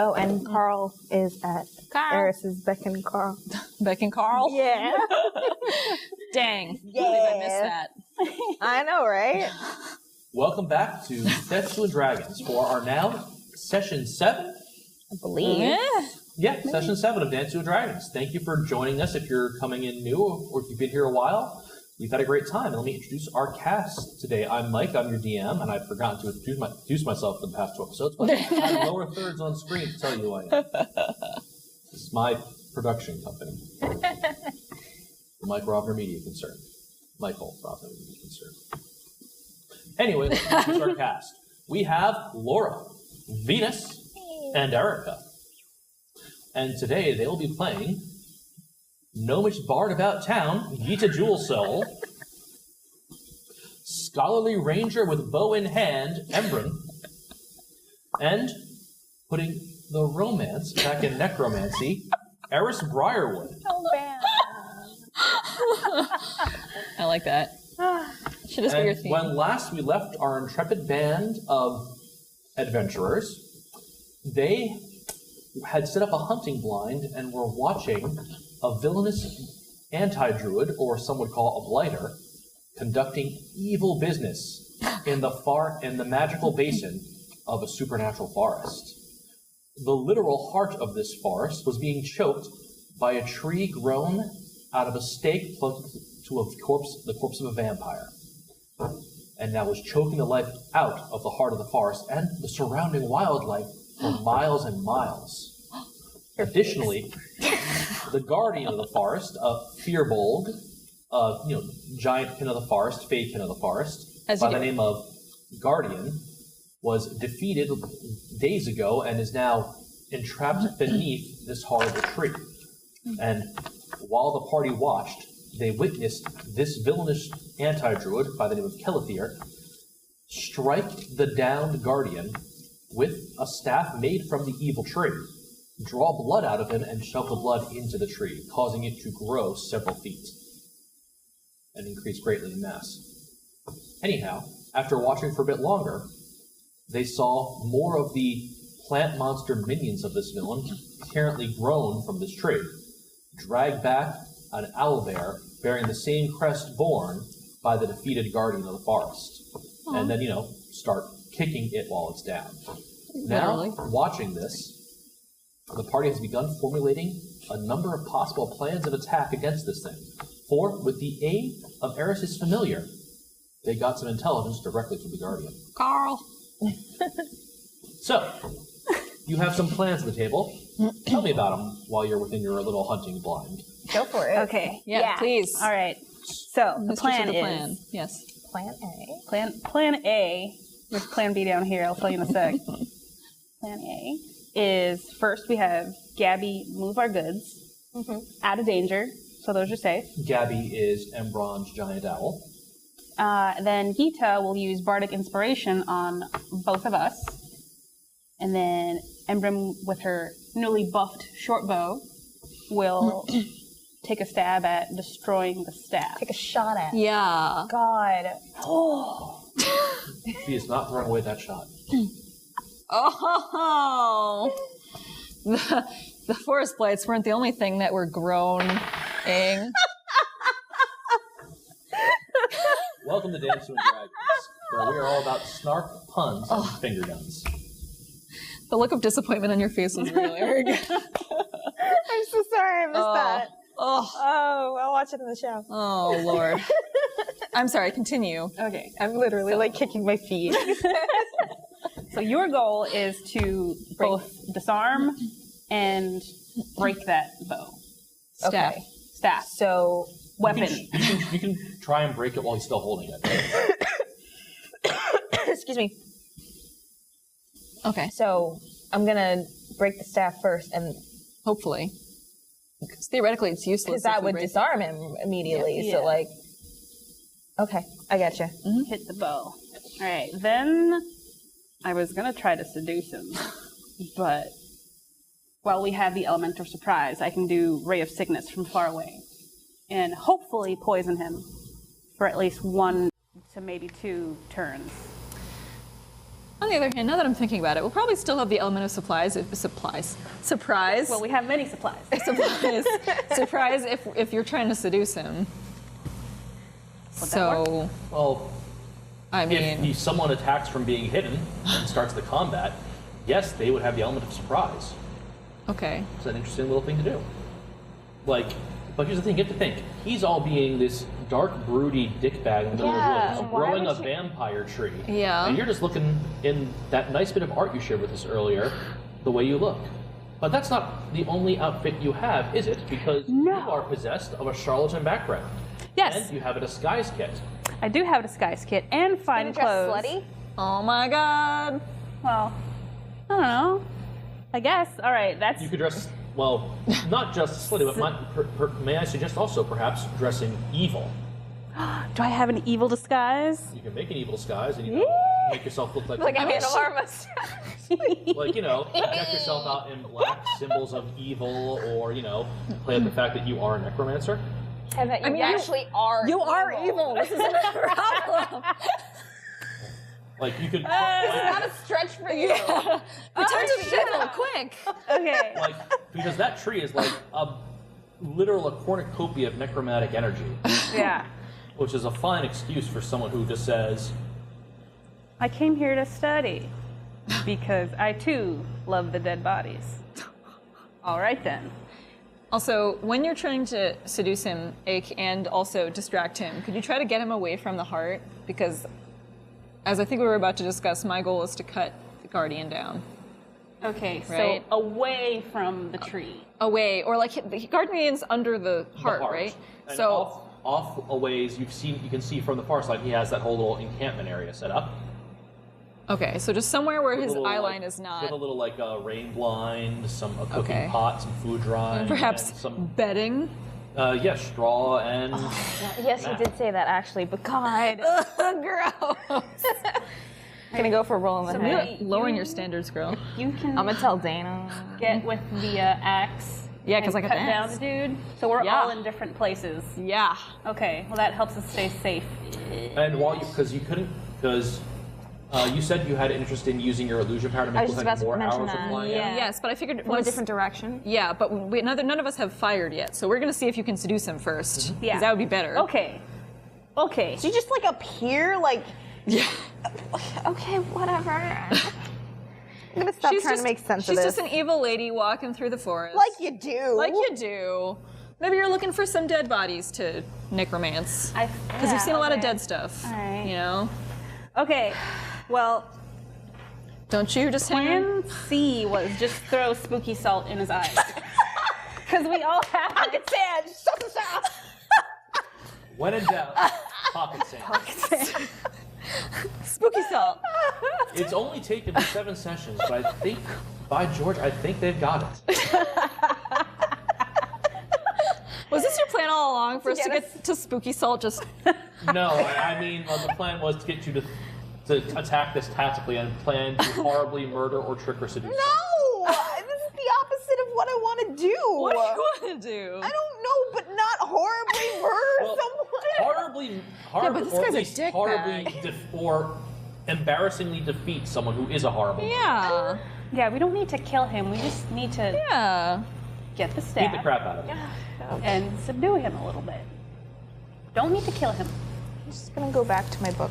Oh, and Carl is at Eris's beck and Carl. Beck and Carl? Yeah. Dang. Yeah. I missed that. I know, right? Welcome back to Dansu Dragons for our now session 7. I believe. Yeah, session 7 of Dansu Dragons. Thank you for joining us if you're coming in new or if you've been here a while. We've had a great time. Let me introduce our cast today. I'm Mike, I'm your DM, and I've forgotten to introduce myself in the past 2 episodes, but I have lower thirds on screen to tell you who I am. This is my production company. The Mike Rovner Media Concern. Michael Rovner Media Concern. Anyway, let's introduce our cast. We have Laura, Venus, and Erica. And today they will be playing Gnomish Bard About Town, Gita Jewelsoul, Scholarly Ranger with Bow in Hand, Aembron, and putting the romance back in necromancy, Eris Briarwood. Oh, man. I like that. Should this be your theme? When last we left our intrepid band of adventurers, they had set up a hunting blind and were watching a villainous anti-druid, or some would call a blighter, conducting evil business in the magical basin of a supernatural forest. The literal heart of this forest was being choked by a tree grown out of a stake plugged to the corpse of a vampire, and that was choking the life out of the heart of the forest and the surrounding wildlife for miles and miles. Additionally, the guardian of the forest, Fearbolg, giant kin of the forest, fey kin of the forest, by the name of Guardian, was defeated days ago and is now entrapped beneath this horrible tree. And while the party watched, they witnessed this villainous anti-druid by the name of Kelithir strike the downed Guardian with a staff made from the evil tree, draw blood out of him, and shove the blood into the tree, causing it to grow several feet and increase greatly in mass. Anyhow, after watching for a bit longer, they saw more of the plant monster minions of this villain, apparently grown from this tree, drag back an owlbear bearing the same crest borne by the defeated guardian of the forest. Aww. And then, start kicking it while it's down. Literally. Now, watching this, the party has begun formulating a number of possible plans of attack against this thing. For, with the aid of Eris' familiar, they got some intelligence directly from the Guardian. Carl! So, you have some plans on the table. Tell me about them while you're within your little hunting blind. Go for it. Okay. Yeah, please. All right. So, the plan is... Yes. Plan A. Plan A. There's Plan B down here. I'll tell you in a sec. Plan A is first we have Gabby move our goods out of danger, so those are safe. Gabby is Aembron's giant owl. Then Gita will use Bardic Inspiration on both of us. And then Aembron, with her newly buffed short bow, will take a stab at destroying the staff. Take a shot at. Yeah. God. Oh. She is not throwing away that shot. Oh! The forest blights weren't the only thing that were groaning. Welcome to Dansu Dragons, where we are all about snark, puns, and finger guns. The look of disappointment on your face was really very good. I'm so sorry I missed that. Oh, I'll watch it in the show. Oh, Lord. I'm sorry, continue. Okay. I'm literally kicking my feet. So your goal is to both disarm and break that bow. Staff. Okay. Staff. So, weapon. You can try and break it while he's still holding it. Excuse me. Okay. So, I'm going to break the staff first, and hopefully. Because theoretically it's useless. Because that would disarm him immediately. Yeah. So, okay, I gotcha. Hit the bow. All right. Then I was going to try to seduce him, but while we have the element of surprise, I can do Ray of Sickness from far away and hopefully poison him for at least 1 to maybe 2 turns. On the other hand, now that I'm thinking about it, we'll probably still have the element of surprise. Well, we have many supplies. Surprise if you're trying to seduce him. So, Well, I mean, if someone attacks from being hidden and starts the combat, yes, they would have the element of surprise. okay. It's an interesting little thing to do. Like, but here's the thing, you have to think. He's all being this dark, broody dickbag in the middle of the woods, growing a vampire tree. Yeah. And you're just looking in that nice bit of art you shared with us earlier, the way you look. But that's not the only outfit you have, is it? Because you are possessed of a charlatan background. Yes. And you have a disguise kit. I do have a disguise kit and fine clothes. Slutty? Oh my god. Well, I don't know. I guess. All right, that's... You could dress, well, not just slutty, but may I suggest also perhaps dressing evil. Do I have an evil disguise? You can make an evil disguise and make yourself look like Like a handlebar mustache. like, deck yourself out in black symbols of evil, or, play up the fact that you are a necromancer. And that you actually are You are evil. This isn't a problem. Like, you could... Not a stretch for you. Pretend to be evil, quick. Okay. like, because that tree is like a literal cornucopia of necromantic energy, Yeah. which is a fine excuse for someone who just says, I came here to study because I too love the dead bodies. All right then. Also, when you're trying to seduce him, Ake, and also distract him, could you try to get him away from the heart? Because, as I think we were about to discuss, my goal is to cut the Guardian down. Okay, Right. so away from the tree. Away, or like the Guardian's under the heart, right? And So off a ways, you can see from the far side, he has that whole little encampment area set up. okay, so just somewhere where With his a little, eye like, line is not. With a little rain blind, a cooking Okay. pot, some food drying, Perhaps and some bedding. straw and Yes, you did say that actually, but God. Gross. I'm gonna go for a roll in the head. You're lowering your standards, girl. You can I'm gonna tell Dana. get with the axe. Yeah, 'cause and I got cut the down axe. the dude. So we're Yeah. all in different places. Yeah. Okay, well that helps us stay safe. and because you said you had interest in using your illusion power to I make was just about to more mention hours of that, flying. yeah. Yes, but I figured From a different direction. Yeah, but none of us have fired yet, so we're gonna see if you can seduce him first. Yeah. 'Cause that would be better. Okay. Okay. So you just like appear like. Yeah. Okay, whatever. I'm gonna stop trying to make sense of She's this. just an evil lady walking through the forest. Like you do. Like you do. Maybe you're looking for some dead bodies to necromance. Because you've seen a lot of dead stuff. All right. You know? Okay. Well, Don't you just hang plan C was just throw spooky salt in his eyes. Because we all have Pocket it. sand. When in doubt, pocket sand. spooky salt. It's only taken 7 sessions, but I think, by George, I think they've got it. Was this your plan all along for us to get get to spooky salt? Just No, I mean, the plan was to get you to attack this tactically and plan to horribly murder or trick or seduce. No! This is the opposite of what I want to do. what do you want to do? I don't know, but not horribly murder someone. Horribly, but this or guy's at a least dickbag. horribly or embarrassingly defeat someone who is a horrible. Yeah. Yeah, we don't need to kill him. We just need to Yeah. get the Beat staff the crap out of him. and subdue him a little bit. Don't need to kill him. I'm just gonna go back to my book.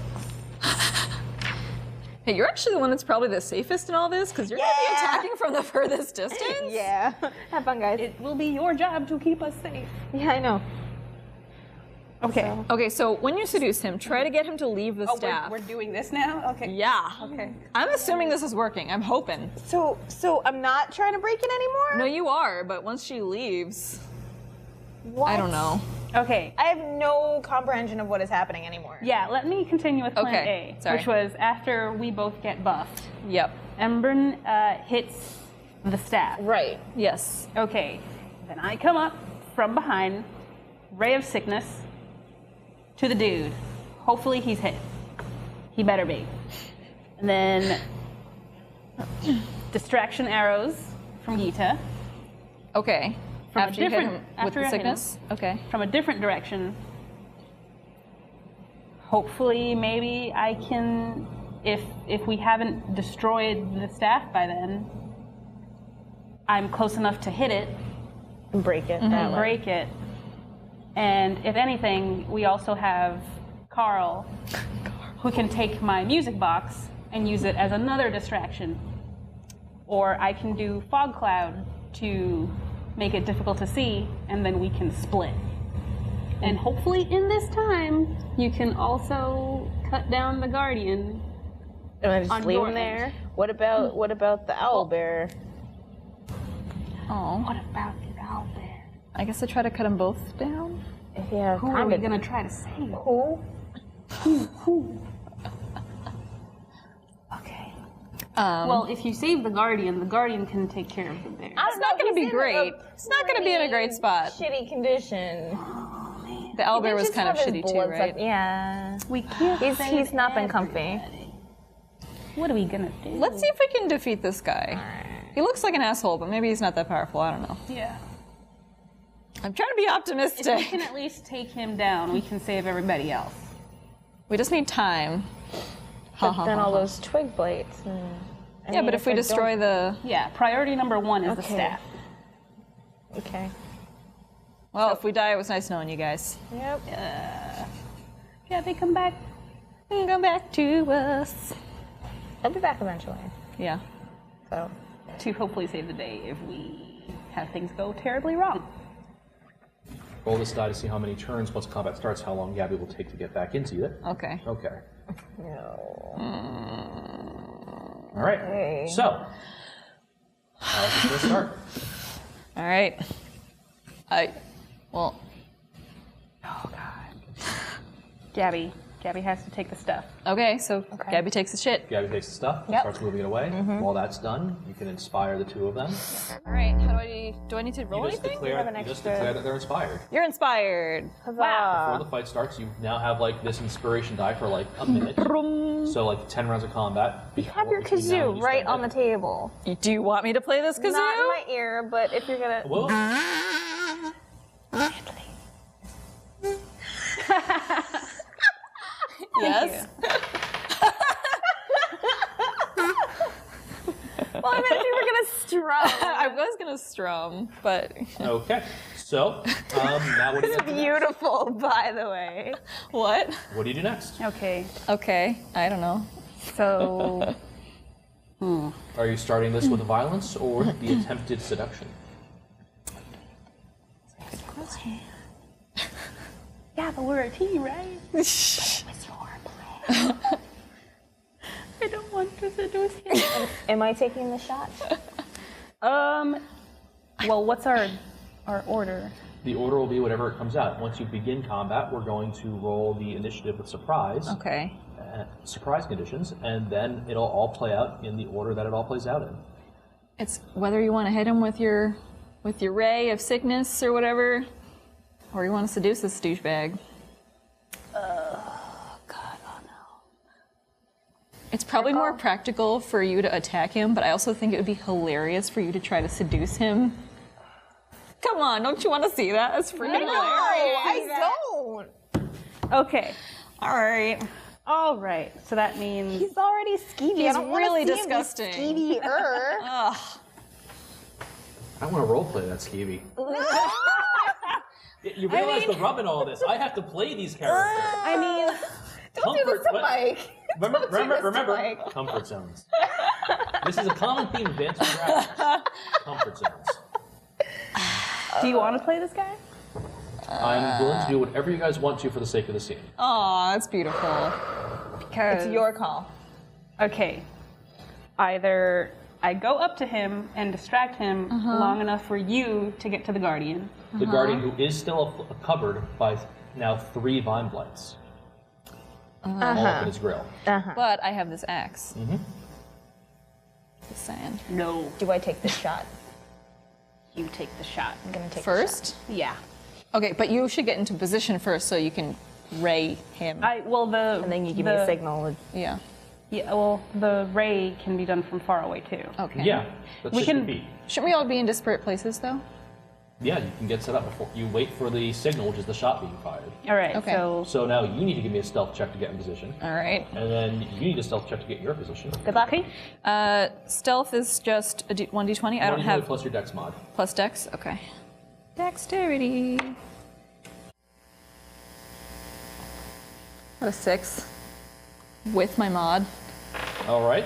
Hey, you're actually the one that's probably the safest in all this because you're going to be Yeah. attacking from the furthest distance. Yeah. Have fun, guys. It will be your job to keep us safe. Yeah, I know. Okay. Okay, so when you seduce him, try to get him to leave the Oh, staff. we're doing this now? Okay. Yeah. Okay. I'm assuming this is working. I'm hoping. So I'm not trying to break it anymore? No, you are, but once she leaves, What? I don't know. Okay. I have no comprehension of what is happening anymore. Yeah, let me continue with plan Okay, A, sorry. which was after we both get buffed. Yep. Eembron hits the staff. Right. Yes. Okay. Then I come up from behind, ray of sickness, to the dude. Hopefully he's hit. He better be. And then distraction arrows from Gita Okay. From a after you hit different- him with after the I hit him. sickness? Okay. from a different direction. Hopefully, maybe I can if we haven't destroyed the staff by then, I'm close enough to hit it. Break it. And break it. And if anything, we also have Carl, who can take my music box and use it as another distraction. Or I can do fog cloud to make it difficult to see, and then we can split. And hopefully in this time, you can also cut down the Guardian. And I just on leave your him there. end. What about the owl bear? Oh, What about the owl bear? I guess I try to cut them both down. Yeah, Who are we gonna try to save? Who? Okay. Well, if you save the Guardian can take care of the bear. It's not going to be great. It's not going to be in a great spot. Shitty condition. The owlbear was Just kind of have his shitty too, blood right? suck- Yeah. We can't. He's not been comfy. What are we gonna do? Let's see if we can defeat this guy. He looks like an asshole, but maybe he's not that powerful. I don't know. Yeah. I'm trying to be If we optimistic. can at least take him down, we can save everybody else. We just need time. But then all those twig blights. Yeah, but if we destroy the... Yeah. Priority number 1 is the Okay. staff. Okay. Well, if we die, it was nice knowing you guys. Yep. Yeah, they come back. Come back to us. I'll be back eventually. Yeah. So. To hopefully save the day if we have things go terribly wrong. Roll this die to see how many turns once combat starts, how long Gabby will take to get back into it. Okay. Okay. No. All right. Okay. So, Alex is going to start. All right. Well, Gabby has to take the stuff. okay, so Gabby takes the shit. Gabby takes the stuff, Yep. starts moving it away. While that's done, you can inspire the two of them. All right, how do I need to roll You just, anything? declare, have an you just extra- declare that they're inspired. You're inspired. Huzzah. Before the fight starts, you now have like this inspiration die for like a minute. So like 10 rounds of combat. You have your kazoo right on the table. Do you want me to play this kazoo? Not in my ear, but if you're gonna. Whoa. Yes. Well, I meant if you were gonna strum. I was gonna strum, but Okay. So, now what do you do? Beautiful, by the way. what? What do you do next? Okay. Okay, I don't know. So Are you starting this with violence or the attempted seduction? yeah, but we're a team, right? I don't want to seduce him. Am I taking the shot? Well, what's our order? The order will be whatever it comes out. Once you begin combat, we're going to roll the initiative with surprise. Okay. Surprise conditions, and then it'll all play out in the order that it all plays out in. It's whether you want to hit him with your ray of sickness or whatever, or you want to seduce this douchebag. It's probably more practical for you to attack him, but I also think it would be hilarious for you to try to seduce him. Come on, don't you want to see that? That's freaking hilarious. I don't. Okay. All right. All right. So that means He's already skeevy. He's I don't wanna really see him be disgusting. Skeevier. Ugh. I want to roleplay that Skeevy. You realize the rub in all this. I have to play these characters. I mean, Don't do this to Mike. Remember, comfort zones. This is a common theme of Dansu Dragons. Comfort zones. do you want to play this guy? I'm willing to do whatever you guys want to for the sake of the scene. Aw, that's beautiful. Because It's your call. Okay. Either I go up to him and distract him long enough for you to get to the Guardian. The Guardian, who is still covered by now 3 Vine Blights. All up in his grill. But I have this axe. Just saying. No. Do I take the shot? You take the shot. I'm gonna take First? Yeah. Okay, but you should get into position first so you can ray him. And then you give me a signal. Yeah. Yeah, well, the ray can be done from far away too. Okay. Yeah, that's We 60 can- feet. Shouldn't we all be in disparate places though? Yeah, you can get set up before you wait for the signal, which is the shot being fired. All right. Okay. So now you need to give me a stealth check to get in position. All right. And then you need a stealth check to get in your position. Good luck. Stealth is just a 1d20. I don't have plus your dex mod. plus dex. Okay. Dexterity. What a 6 with my mod. All right.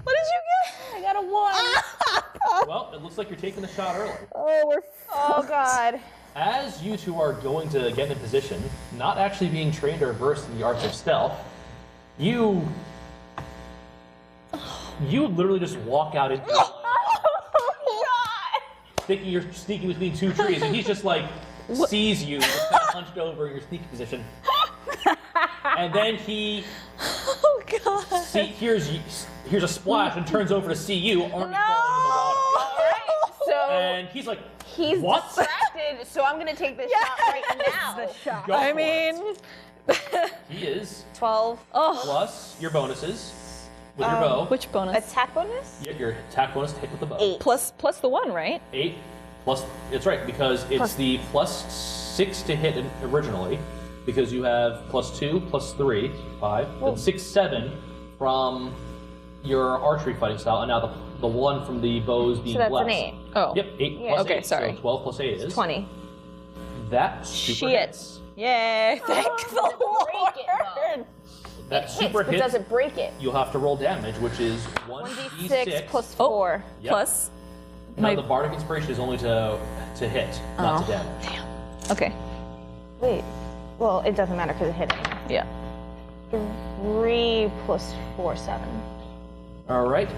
What did you get? I got a 1. Well, it looks like you're taking the shot early. Oh God. As you two are going to get in position, not actually being trained or versed in the arts of stealth, you literally just walk out into thinking you're sneaking between two trees, and he's just like sees you, just kind of hunched over in your sneaking position, and then he hears a splash and turns over to see you, arm falling in the water. So And he's like, he's what? distracted, so I'm gonna take this shot right now. Go I for mean, it. He is 12. plus your bonuses with your bow. which bonus? Attack bonus? Yeah, your attack bonus to hit with the bow. 8. Plus the 1, right? 8 plus. It's right because it's the plus 6 to hit originally, because you have plus 2, plus 3, 5, then 6, 7 from your archery fighting style, and now the 1 from the bows being So that's blessed. an 8. Oh. Yep, 8 plus Okay, 8. sorry. So 12 plus 8 is 20. That super hits. Yay! Thank the Break Lord. it, though. That Hits, super but hits. does it break it? You'll have to roll damage, which is 1d6 plus Oh. 4. Yep. Plus. No, my- the bardic inspiration is only to hit, not to damage. Damn. Okay. Wait. Well, it doesn't matter because it hit it. Yeah. 3 plus 4, 7. All right.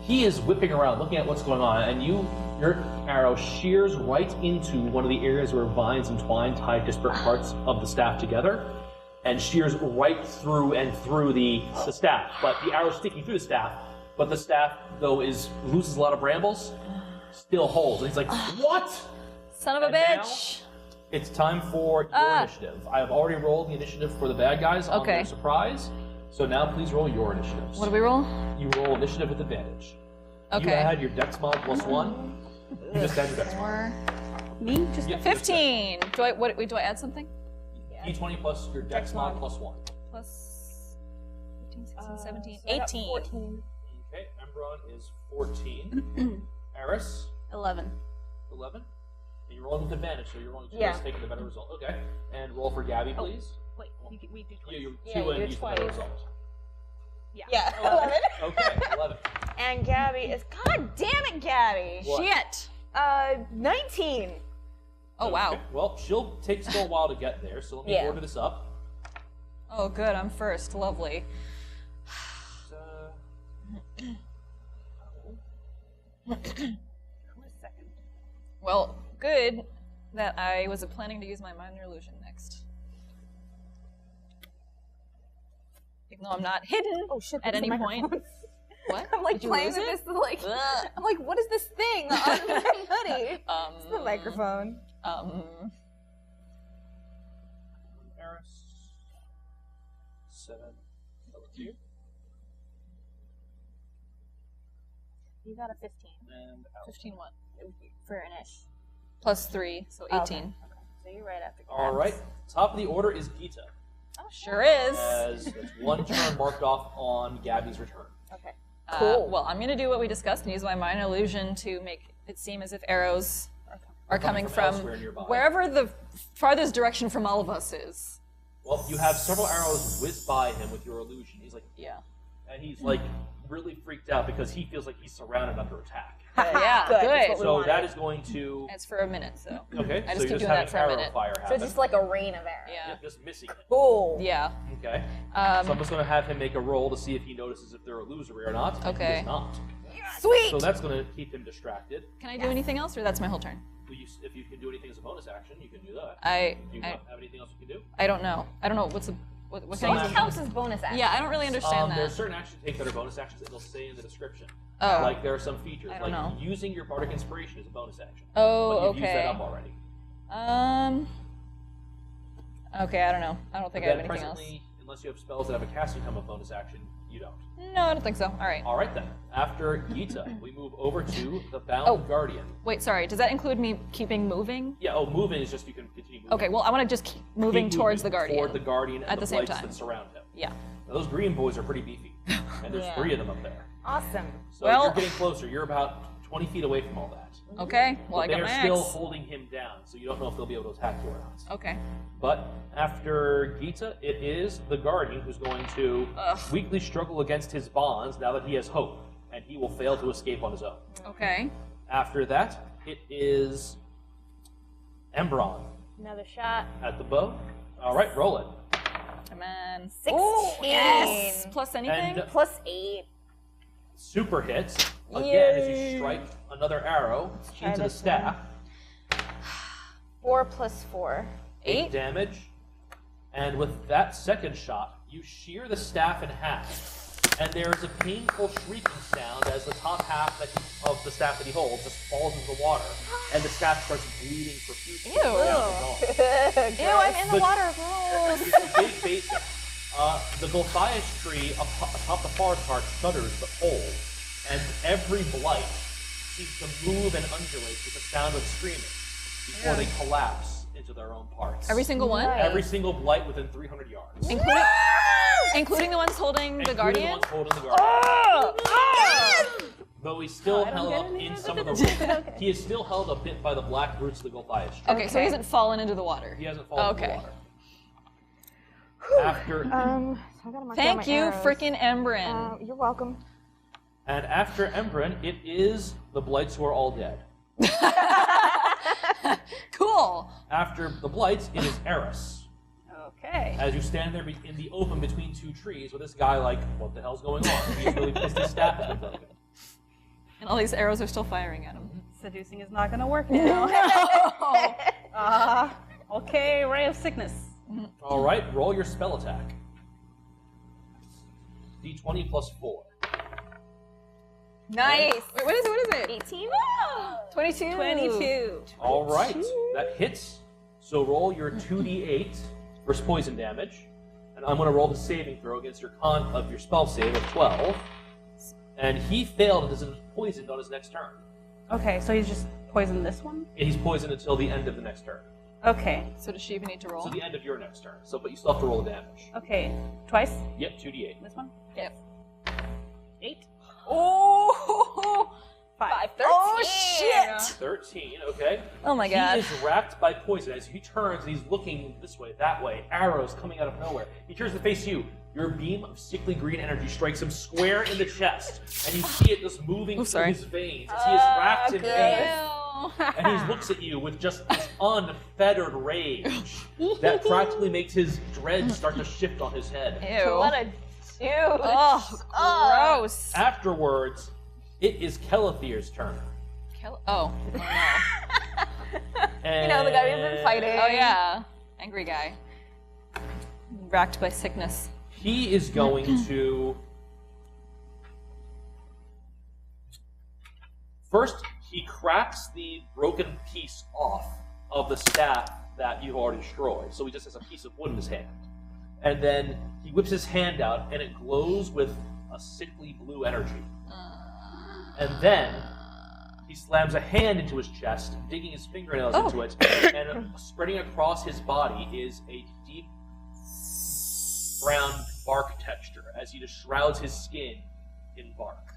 He is whipping around, looking at what's going on, and your arrow shears right into one of the areas where vines entwine, tie disparate parts of the staff together, and shears right through and through the staff. But the arrow's sticking through the staff, but the staff, though, loses a lot of brambles, still holds. And he's like, what? Son of a And now- bitch. It's time for your initiative. I have already rolled the initiative for the bad guys on Okay. their surprise, so now please roll your initiatives. What do we roll? You roll initiative with advantage. Okay. You had your dex mod plus 1. You just had your dex mod. Me? Just Yep, 15. Do I add something? D20 plus your dex mod plus 1. Plus 15, 16, 17, 18. 14. Okay, Aembron is 14. Eris, 11. 11. And you're rolling with advantage, so you're rolling 2 Yeah. is taking the better result. Okay. And roll for Gabby, please. Wait, we do Yeah, 20. you Yeah, 2 you and do use the better 20. result. Yeah, 11. Okay, 11. And Gabby is, God damn it, Gabby. What? Shit. 19. Oh, wow. Okay, well, she'll take still a while to get there, so let me Yeah. order this up. Oh, good. I'm first. Lovely. Well, good that I was planning to use my minor illusion next. Even though I'm not hidden at any point. What? I'm like Did you playing lose with it? this, like, I'm like, what is this thing on my hoodie? It's the microphone. Eris. 7. You. You got a 15 And out. 15 what? for an ish. Plus 3, so 18. Okay. So you're right after Gabs. All right. Top of the order is Gita. Sure is. As it's 1 turn marked off on Gabby's return. Okay. Cool. Well, I'm going to do what we discussed and use my minor illusion to make it seem as if arrows are coming from elsewhere nearby. wherever the farthest direction from all of us is. Well, you have several arrows whiz by him with your illusion. He's like, Yeah. and he's like really freaked out because he feels like he's surrounded under attack. Yeah, Good, good. that's what we So wanted. that is going to. It's for a minute, so. Okay. I just so keep you doing just that have for a arrow minute. fire So happen. just like a rain of arrows. Yeah. Just missing it. Cool. Yeah. Okay. So I'm just going to have him make a roll to see if he notices if they're illusory or not. and Okay. He does not. Sweet. So that's going to keep him distracted. Can I do anything else, or that's my whole turn? If you can do anything as a bonus action, you can do that. Do you I not have anything else you can do? I don't know. I don't know what can Some I use? action. counts as bonus action. Yeah, I don't really understand There are that. certain actions you take that are bonus actions that they'll say in the description. Oh. Like there are some features, I don't like know. using your bardic inspiration is a bonus action. Oh, But you've used that okay. up already. Okay, I don't know. I don't think I have Then anything else. presently, unless you have spells that have a casting time of bonus action, You don't. No, I don't think so. All right. All right then. After Gita, we move over to the Bound Guardian. Wait, sorry. Does that include me keeping moving? Yeah. Oh, moving is just you can continue moving. Okay. Well, I want to just keep moving towards the guardian. Toward the guardian and at the same blights time. that surround him. Yeah. Now, those green boys are pretty beefy, and there's 3 of them up there. Awesome. So you're getting closer. You're about 20 feet away from all that. Okay. Well, But I got my they are still axe. holding him down, so you don't know if they'll be able to attack you or not. Okay. But after Gita, it is the Guardian who's going to weakly struggle against his bonds now that he has hope, and he will fail to escape on his own. Okay. After that, it is Aembron Another shot. at the bow. All right, roll it. Come on. 16. Ooh, yes. Plus anything? And Plus 8. super hits again as you strike another arrow try into the this staff. 4 plus 4. 8 damage. And with that second shot, you shear the staff in half. And there is a painful shrieking sound as the top half of the staff that he holds just falls into the water, and the staff starts bleeding profusely. Ew. Ew, I'm in the water. Gross. It's a big basin. The Gulthias tree atop the forest heart shudders but holds, and every blight seems to move and undulate with the sound of screaming before they collapse into their own parts. Every single one? Every single blight within 300 yards. Including the ones holding the guardian? The ones holding the guardian. Though he's still held up in some of the he is still held a bit by the black roots of the Gulthias tree. Okay, so he hasn't fallen into the water. He hasn't fallen into the water. After So I gotta mark down Thank my you, arrows. frickin' Aembron. You're welcome. And after Aembron, it is the blights who are all dead. Cool. After the blights, it is Eris. Okay. As you stand there in the open between 2 trees with this guy like, what the hell's going on? He's really pissed his staff has been broken. And all these arrows are still firing at him. Seducing is not going to work now. Okay, Ray of Sickness. All right, roll your spell attack. D20 plus 4. Nice. Wait, what is it? 18? 22. 22. All right, that hits. So roll your 2d8 for poison damage, and I'm going to roll the saving throw against your spell save of 12. And he failed and is poisoned on his next turn. Okay, so he's just poisoned this one? And he's poisoned until the end of the next turn. Okay. So does she even need to roll? So the end of your next turn. So, but you still have to roll the damage. Okay. Twice? Yep, 2d8. This one? Yep. 8? Oh! 5. 13. Oh, shit! 13, okay. Oh my god. He is racked by poison as he turns and he's looking this way, that way, arrows coming out of nowhere. He turns to face you. Your beam of sickly green energy strikes him square in the chest, and you see it just moving through his veins as he is racked in pain. And he looks at you with just this unfettered rage that practically makes his dreads start to shift on his head. Ew. What a dude. Oh, gross. Afterwards, it is Kelethir's turn. Oh no. And You know, the guy we've been fighting. Oh yeah. Angry guy. Racked by sickness. He is going to... First, he cracks the broken piece off of the staff that you've already destroyed. So he just has a piece of wood in his hand. And then he whips his hand out, and it glows with a sickly blue energy. And then he slams a hand into his chest, digging his fingernails into it, and spreading across his body is a deep brown bark texture as he just shrouds his skin in bark,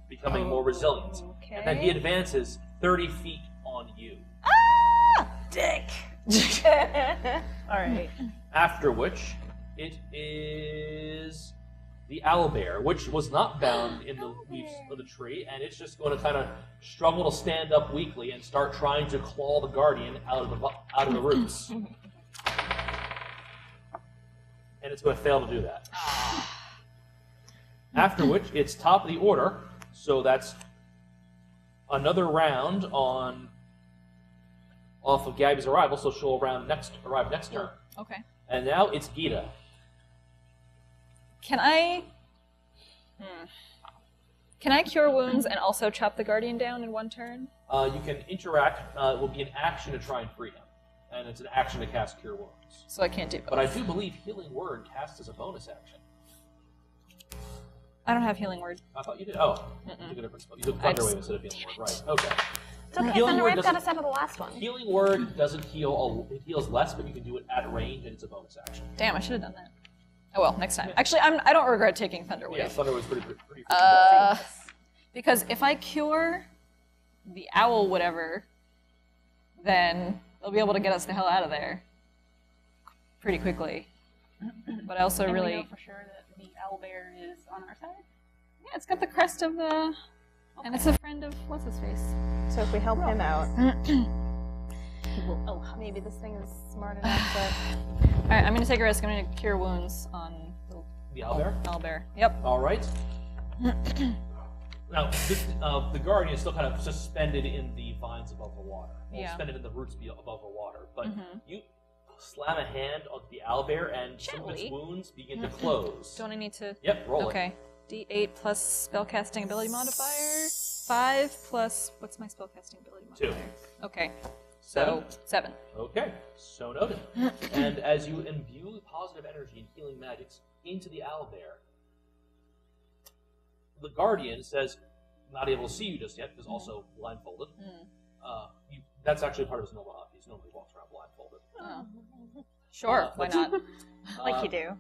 becoming more resilient. Okay. And then he advances 30 feet on you. Dick. All right. After which, it is the owlbear, which was not bound in the leaves of the tree, and it's just going to kind of struggle to stand up weakly and start trying to claw the guardian out of the roots. And it's going to fail to do that. After which, it's top of the order, so that's another round off of Gabby's arrival, so she'll arrive next turn. Okay. And now it's Gita. Can I cure wounds and also chop the guardian down in one turn? You can interact. It will be an action to try and free him. And it's an action to cast Cure Wounds. So I can't do both. But I do believe Healing Word casts as a bonus action. I don't have healing word. I thought you did. Oh, you took a different spell. You took Thunder Wave instead of Healing Word. Right. Okay. It's okay. Healing Thunder Word Wave got us out of the last one. Healing Word doesn't heal. It heals less, but you can do it at range, and it's a bonus action. Damn, I should have done that. Oh well, next time. Actually, I don't regret taking Thunder Wave. Yeah, Thunder Wave's pretty Because if I cure the owl, whatever, then they'll be able to get us the hell out of there pretty quickly. But I also And really we know for sure that the owlbear is on our side. yeah, it's got the crest of the, and it's a friend of what's his face. So if we help him out, maybe this thing is smart enough. But All right, I'm gonna take a risk. I'm gonna cure wounds on The owlbear? owlbear. Yep. All right. Now, the guardian is still kind of suspended in the vines above the water. Well, Yeah. suspended in the roots above the water. But you slam a hand on the owlbear, and some of its Gently. wounds begin to close. Don't I need to? Yep, roll it. Okay. D8 plus spellcasting ability modifier. 5 plus what's my spellcasting ability modifier? 2. Okay. 7. So 7. Okay, so noted. And as you imbue positive energy and healing magics into the owlbear, the guardian says, not able to see you just yet, because also blindfolded. That's actually part of his normal hobby. He normally walks around blindfolded. Oh. Sure, why not? like you do.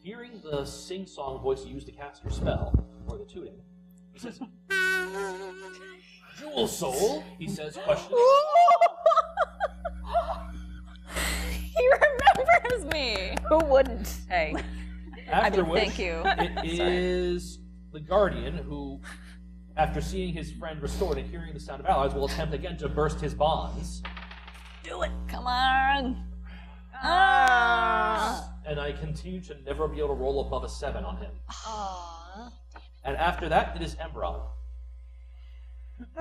Hearing the sing-song voice you used to cast your spell, or the tooting, he says, Jewelsoul, he says, questioning. He remembers me. Who wouldn't? Hey. After which, thank you. it is the guardian who, after seeing his friend restored and hearing the sound of allies, will attempt again to burst his bonds. Do it. Come on. And I continue to never be able to roll above a 7 on him. Aww. And after that, it is Aembron.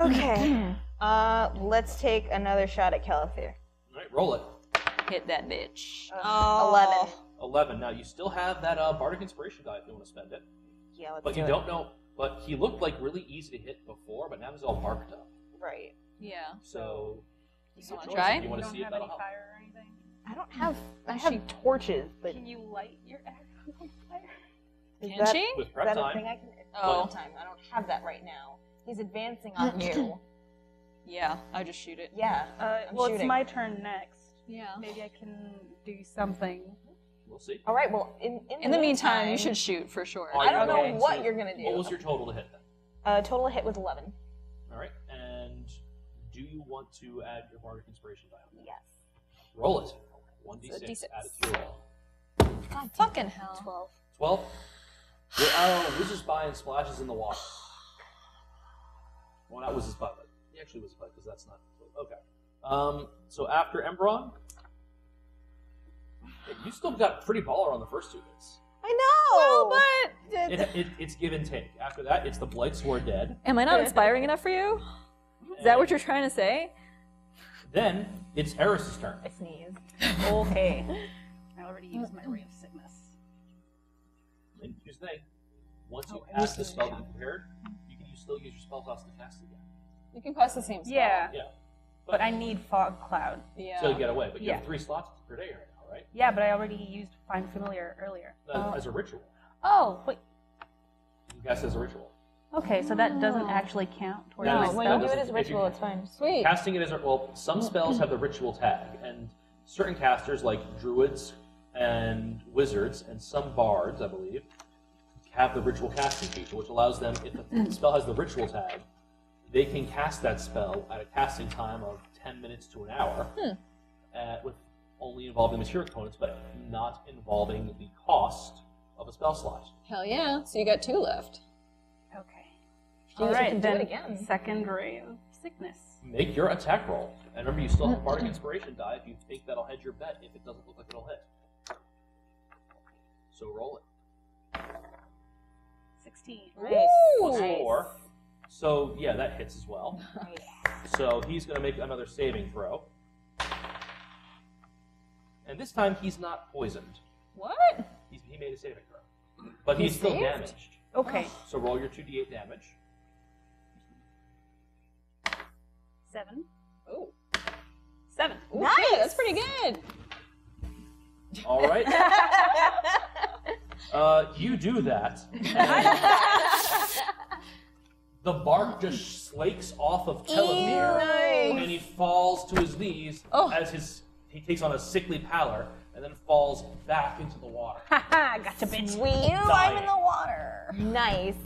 Okay. Let's take another shot at Calithir. All right, roll it. Hit that bitch. 11. 11. Now, you still have that Bardic Inspiration die if you want to spend it. Yeah, let's But do you it. don't know. But he looked like really easy to hit before, but now he's all marked up. Right. Yeah. So, You want to choice try? if you want to don't see if have that'll any help. fire or anything. I don't have. I have torches, but Can you light your arrows on fire? is Can that, she? With is prep that a time. thing I can? Oh. Prep time. I don't have that right now. He's advancing on you. Yeah, I'll just shoot it. Yeah. Well, shooting. it's my turn next. Yeah. Maybe I can do something. We'll see. All right. Well, in In the meantime, you should shoot for sure. All I don't Okay, know what so you're gonna do. What was your total to hit then? Total hit was 11. All right, and do you want to add your Bardic Inspiration die on that? Yes. Roll it. 1d6. So D6. Add it to your roll. God fucking hell. 12. 12. Your arrow whizzes by and splashes in the water. Well, not whizzes by, but he actually whizzes by because that's not okay. So after Aembron, you still got pretty baller on the first 2 hits. I know. But It's give and take. After that, it's the Blights who are dead. am I not inspiring enough for you? Is that what you're trying to say? Then it's Eris' turn. I sneezed. Okay. I already used my Ray of Sickness. And here's the thing: once you and cast you the can- spell that you prepared, you can still use your spell cost to cast again. You can cast the same spell. Yeah, Yeah. but I need Fog Cloud. Yeah. So you get away, but you have Yeah. 3 slots per day right now, right? Yeah, but I already used Find Familiar earlier. As a ritual. Oh, wait. You cast as a ritual. Okay, so that doesn't actually count towards No, my no, when spell? you do it as If you- ritual, it's fine. Sweet. Casting it as a well, some spells have the ritual tag, and certain casters like druids and wizards and some bards, I believe, have the ritual casting feature, which allows them, if the spell has the ritual tag, they can cast that spell at a casting time of 10 minutes to an hour, with only involving material components, but not involving the cost of a spell slot. Hell yeah. So you got 2 left. Okay. Jeez, All we right, can do it then again. second Ray of Sickness. Make your attack roll. And remember, you still have a Bardic Inspiration die if you think that'll hedge your bet if it doesn't look like it'll hit. So roll it. 16. Plus 4. So, yeah, that hits as well. So he's going to make another saving throw. And this time he's not poisoned. What? He made a saving throw. But he's still saved? damaged. Okay. So roll your 2d8 damage. 7. Oh. 7. Nice. That's pretty good. All right. You do that. The bark just slakes off of Telomere, and he falls to his knees as he takes on a sickly pallor, and then falls back into the water. Haha, gotcha, bitch. Sweet. I'm in the water. Nice.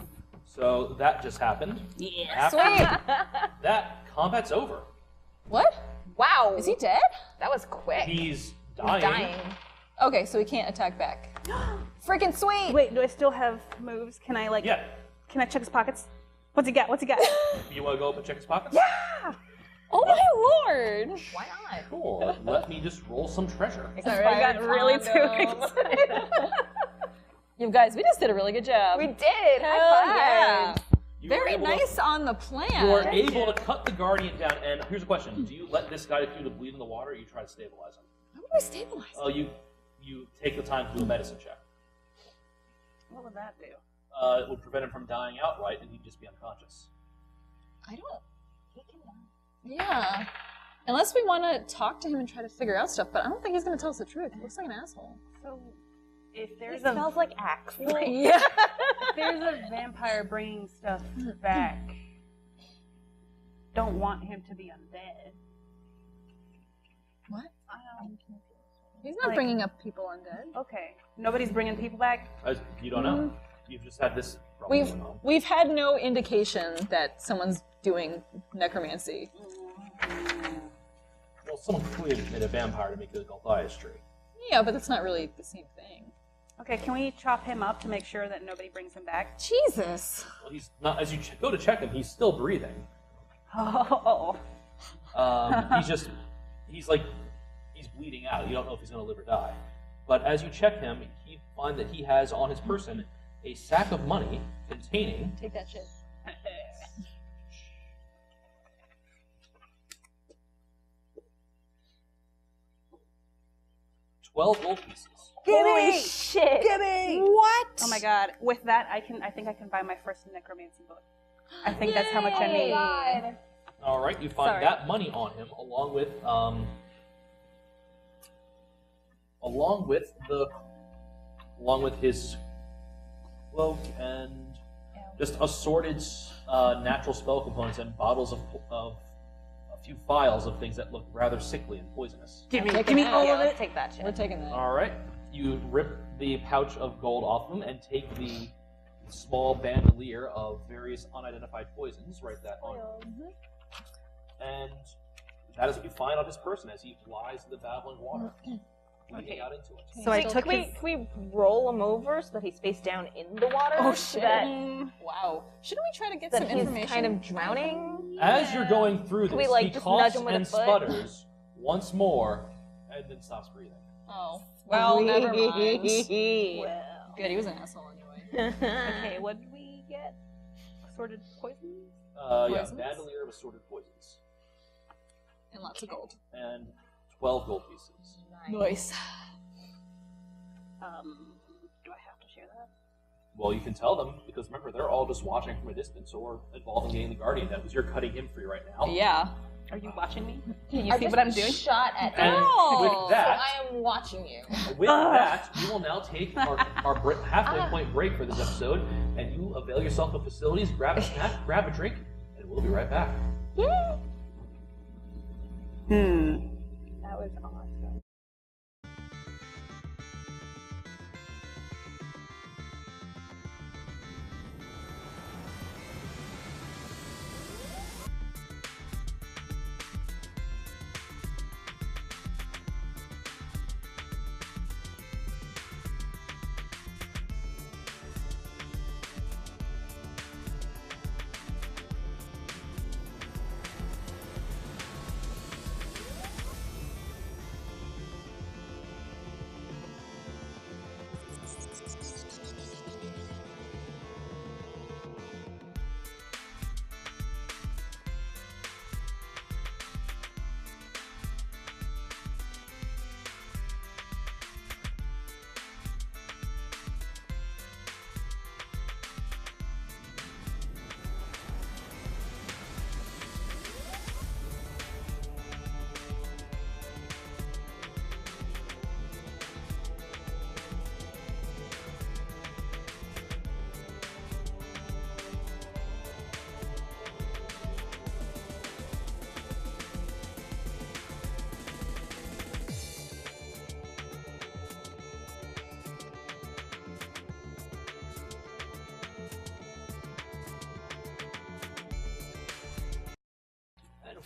So that just happened. Yeah. Sweet. That combat's over. What? Wow. Is he dead? That was quick. He's dying. Dying. Okay, so he can't attack back. Freaking sweet! Wait, do I still have moves? Can I Yeah. Can I check his pockets? What's he got? What's he got? You want to go up and check his pockets? Yeah. Oh my lord! Why not? Sure. Let me just roll some treasure. Sorry, I got really too condoms. excited. You guys, we just did a really good job. We did. Hell High five. yeah. You were Very able nice To, on the plan. you are able to cut the Guardian down, and here's a question. Do you let this guy do the bleed in the water, or you try to stabilize him? How do I stabilize? Oh, you take the time to do a medicine check. What would that do? It would prevent him from dying outright, and he'd just be unconscious. I don't. Yeah. Unless we want to talk to him and try to figure out stuff, but I don't think he's going to tell us the truth. He looks like an asshole. So, if It there's smells like axe. Yeah. if there's a vampire bringing stuff back, don't want him to be undead. What? He's Like- not bringing up people undead. Okay, nobody's bringing people back. You don't know. You've just had this problem going on. We've had no indication that someone's doing necromancy. Well, someone clearly made a vampire to make a Goliath tree. Yeah, but that's not really the same thing. Okay, can we chop him up to make sure that nobody brings him back? Jesus. Well, he's not. As you go to check him, he's still breathing. Oh. He's bleeding out. You don't know if he's going to live or die. But as you check him, you find that he has on his person a sack of money containing Take that shit. 12 gold pieces. Holy shit. What? Oh my god. With that, I think I can buy my first necromancy book. I think that's how much I need. God. All right, you find Sorry. that money on him, along with his cloak and just assorted natural spell components and bottles of a few vials of things that look rather sickly and poisonous. Give me all of it. Take that shit. We're taking that. All right, you rip the pouch of gold off him and take the small bandolier of various unidentified poisons. Write that on him. And that is what you find on his person as he flies in the babbling water. Okay. Out into it. So I took Can we roll him over so that he's face down in the water? Oh, So shit. that, Wow. Shouldn't we try to get that some he's information? kind of drowning? As you're going through Can we, this, like, he just coughs nudge him with a and foot? sputters once more, and then stops breathing. Oh. Well, never mind. Well. Good, he was an asshole anyway. Okay, what did we get? Assorted poisons? Yeah, Poisons? bandolier of assorted poisons. And lots of gold. And 12 gold pieces. Nice. Do I have to share that? Well, you can tell them, because remember, they're all just watching from a distance or involved in getting the Guardian down, because you're cutting him free right now. Yeah. Are you watching me? Can you I see just what I'm doing? shot at And him. with that, I am watching you. we will now take our halfway point break for this episode, and you avail yourself of facilities, grab a snack, grab a drink, and we'll be right back. That was awesome.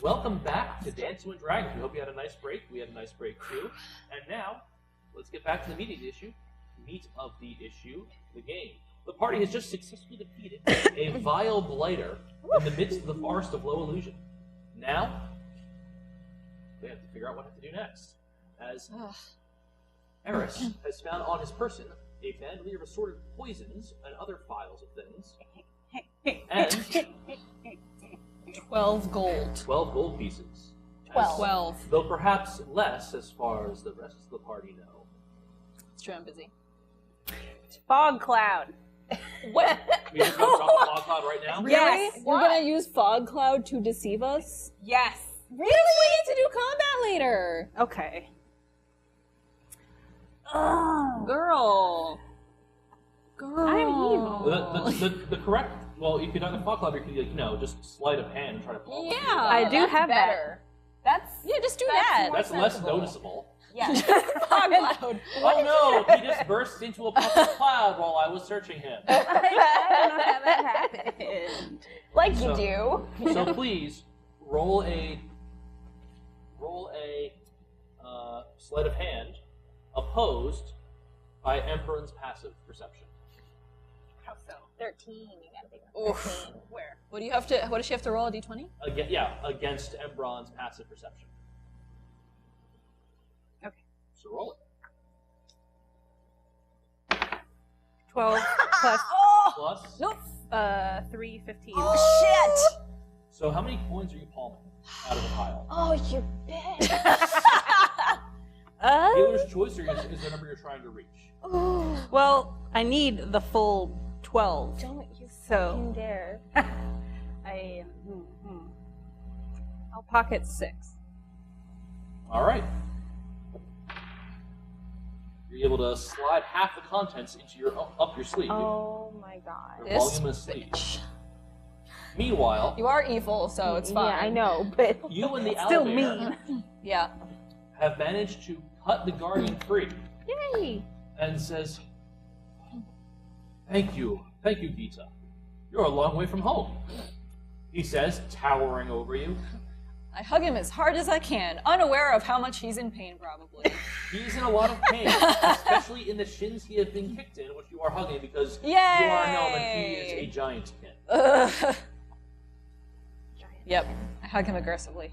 welcome back to Dansu Dragons. We hope you had a nice break. We had a nice break too. And now, let's get back to the meat of the issue, the game. The party has just successfully defeated a vile blighter in the midst of the forest of low illusion. Now, they have to figure out what to do next. As Eris has found on his person a bandolier of assorted poisons and other phials of things. And 12 gold. 12 gold pieces. 12. Though perhaps less as far as the rest of the party know. It's true, I'm busy. Fog cloud. What? We just go drop a fog cloud right now? Really? Yes. You're gonna use fog cloud to deceive us? Yes. Really? We need to do combat later. Okay. Girl. I'm evil. The correct, well, if you're not the fog cloud, you could, like, just sleight of hand and try to pull Yeah. I do have better. Yeah, just do that. That's less noticeable. Yeah. Fog cloud. Oh no, he just burst into a puff of cloud while I was searching him. I don't know how that happened. Like So- you do. So please, roll a sleight of hand opposed by Emperor's passive perception. How so? 13. You gotta think of Oof. 13. Where? What does she have to roll, a d20? Against Embron's passive perception. Okay. So roll it. 12 plus Plus. Nope. 3, 15. Oh, shit! So how many coins are you palming out of the pile? Oh, you bitch. Dealer's choice, or is the number you're trying to reach? Well, I need the full 12. Don't you So fucking dare. I'll pocket 6. All right. You're able to slide half the contents into up your sleeve. Oh my god. Your This voluminous sleeve. bitch. Meanwhile, You are evil, so it's fine. Yeah, I know, but you and the Still elevator mean. Yeah. have managed to cut the guardian free, yay. and says, Thank you, Gita. You're a long way from home," he says, towering over you. I hug him as hard as I can, unaware of how much he's in pain, probably. He's in a lot of pain, especially in the shins he has been kicked in, which you are hugging because Yay! you are known that he is a giant kin. Ugh. Yep. I hug him aggressively.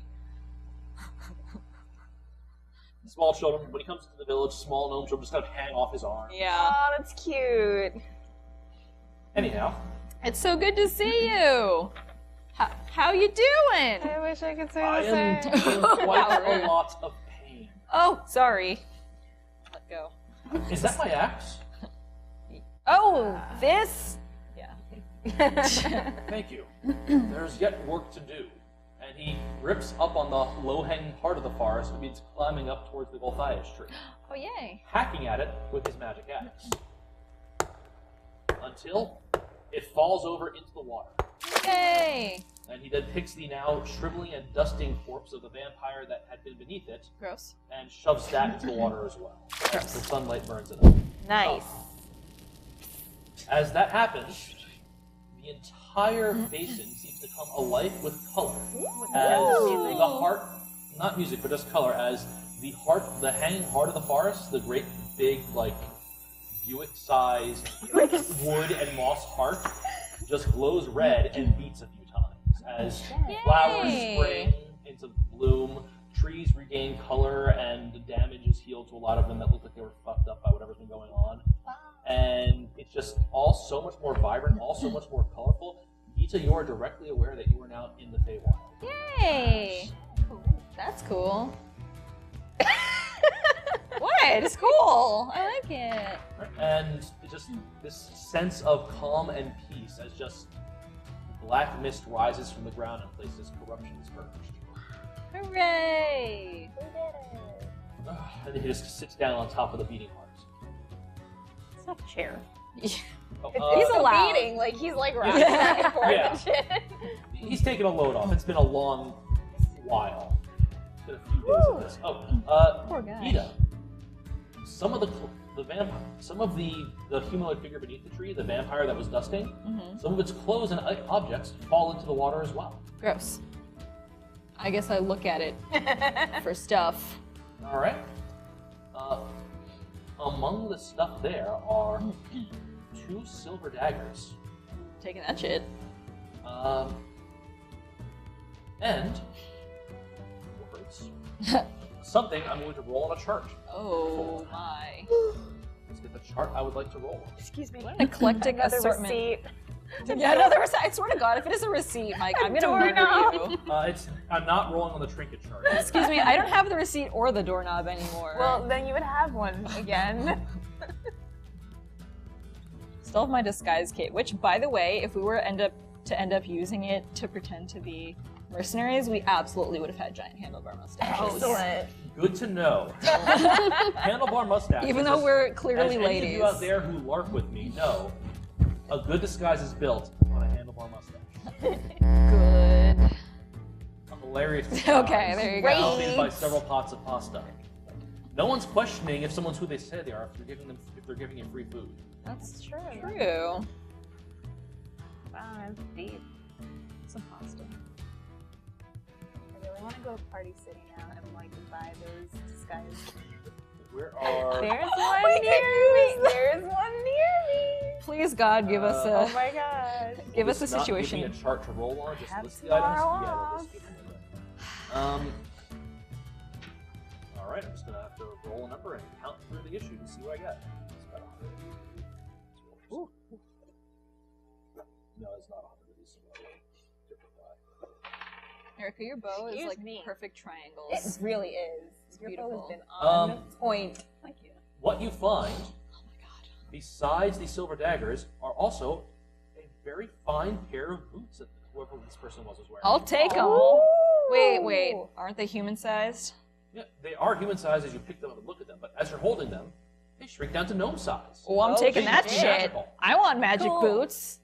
Small children, when he comes to the village, small gnomes will just kind of hang off his arm. Yeah. Oh, that's cute. Anyhow, It's so good to see you. How you doing? I wish I could say I the am same. in quite a lot of pain. Oh, sorry. Let go. Is that my axe? Oh, this? Yeah. Thank you. There's yet work to do. And he rips up on the low-hanging part of the forest and begins climbing up towards the Golthias tree, Oh, yay. hacking at it with his magic axe. Until it falls over into the water. Yay. And he then picks the now shriveling and dusting corpse of the vampire that had been beneath it Gross. and shoves that into the water as well. As the sunlight burns it up. Nice. As that happens, the entire basin seems to come alive with color. As the heart, not music, but just color, as the hanging heart of the forest, the great big, like, Buick-sized wood and moss heart, just glows red and beats a few times. As flowers spring into bloom, trees regain color, and the damage is healed to a lot of them that look like they were fucked up by whatever's been going on. And it's just all so much more vibrant, all so much more colorful. Gita, you are directly aware that you are now in the Feywild. Yay. That's cool. What? It's cool. I like it. And it's just this sense of calm and peace as just black mist rises from the ground and places corruption is purged. Hooray. And then he just sits down on top of the beating heart. It's not a chair. Oh, He's allowed. beating, like he's like rocking back and forth Yeah. and shit. He's taking a load off. It's been a long while. It's been a few days of this. Poor guy. Gita. Some of the humanoid figure beneath the tree, the vampire that was dusting, some of its clothes and objects fall into the water as well. Gross. I guess I look at it for stuff. All right. Among the stuff there are 2 silver daggers. Taking that shit. And words. Something I'm going to roll on a chart. Oh my. Let's get the chart I would like to roll. Excuse me. What an eclectic Another assortment. receipt. Yeah, another receipt. I swear to God, if it is a receipt, Mike, I'm gonna murder you. I'm not rolling on the trinket chart. Excuse me, I don't have the receipt or the doorknob anymore. Well, then you would have one again. Still have my disguise kit, which, by the way, if we were end up using it to pretend to be mercenaries, we absolutely would have had giant handlebar mustaches. Excellent. Good to know. Handlebar mustache. Even though we're clearly as ladies. Any of you out there who LARP with me know, a good disguise is built on a handlebar mustache. Good. A hilarious disguise. Okay, there you go. Accompanied by several pots of pasta. No one's questioning if someone's who they say they are if they're giving you free food. That's true. Wow, that's deep. Some pasta. I really want to go Party City now and like buy those disguises. Where are... There's one near me. There's one near me. Please, God, give us Oh a my god. give us a Not give situation. me a chart to roll on, just Have list the tomorrow items. off. Yeah, we'll just keep them in there. Alright, I'm just gonna have to roll a number and count through the issue to see what I get. Ooh. No, it's not 100. It's a different die. Erica, your bow is Excuse like me. perfect triangles. It really is. Your bow beautiful. has been on point. Thank you. What you find, Oh my God. besides the silver daggers, are also a very fine pair of boots that whoever this person was wearing. I'll take them. Oh. Wait. Aren't they human-sized? Yeah, they are human sized as you pick them up and look at them, but as you're holding them, they shrink down to gnome size. Oh, I'm taking they that can be shit. magical. I want magic Cool. boots.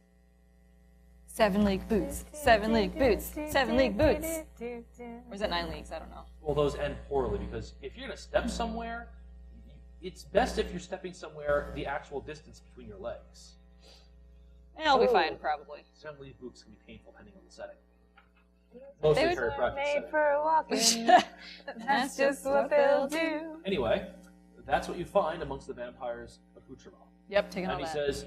7-league boots. 7-league boots. 7-league boots. Or is that 9 leagues? I don't know. Well, those end poorly because if you're going to step somewhere, it's best if you're stepping somewhere the actual distance between your legs. I'll be fine, probably. 7-league boots can be painful depending on the setting. Mostly would- very practice Made setting. for walking. That's just what they'll do. Anyway, that's what you find amongst the vampire's accoutrement. Yep, taking all And he that. says,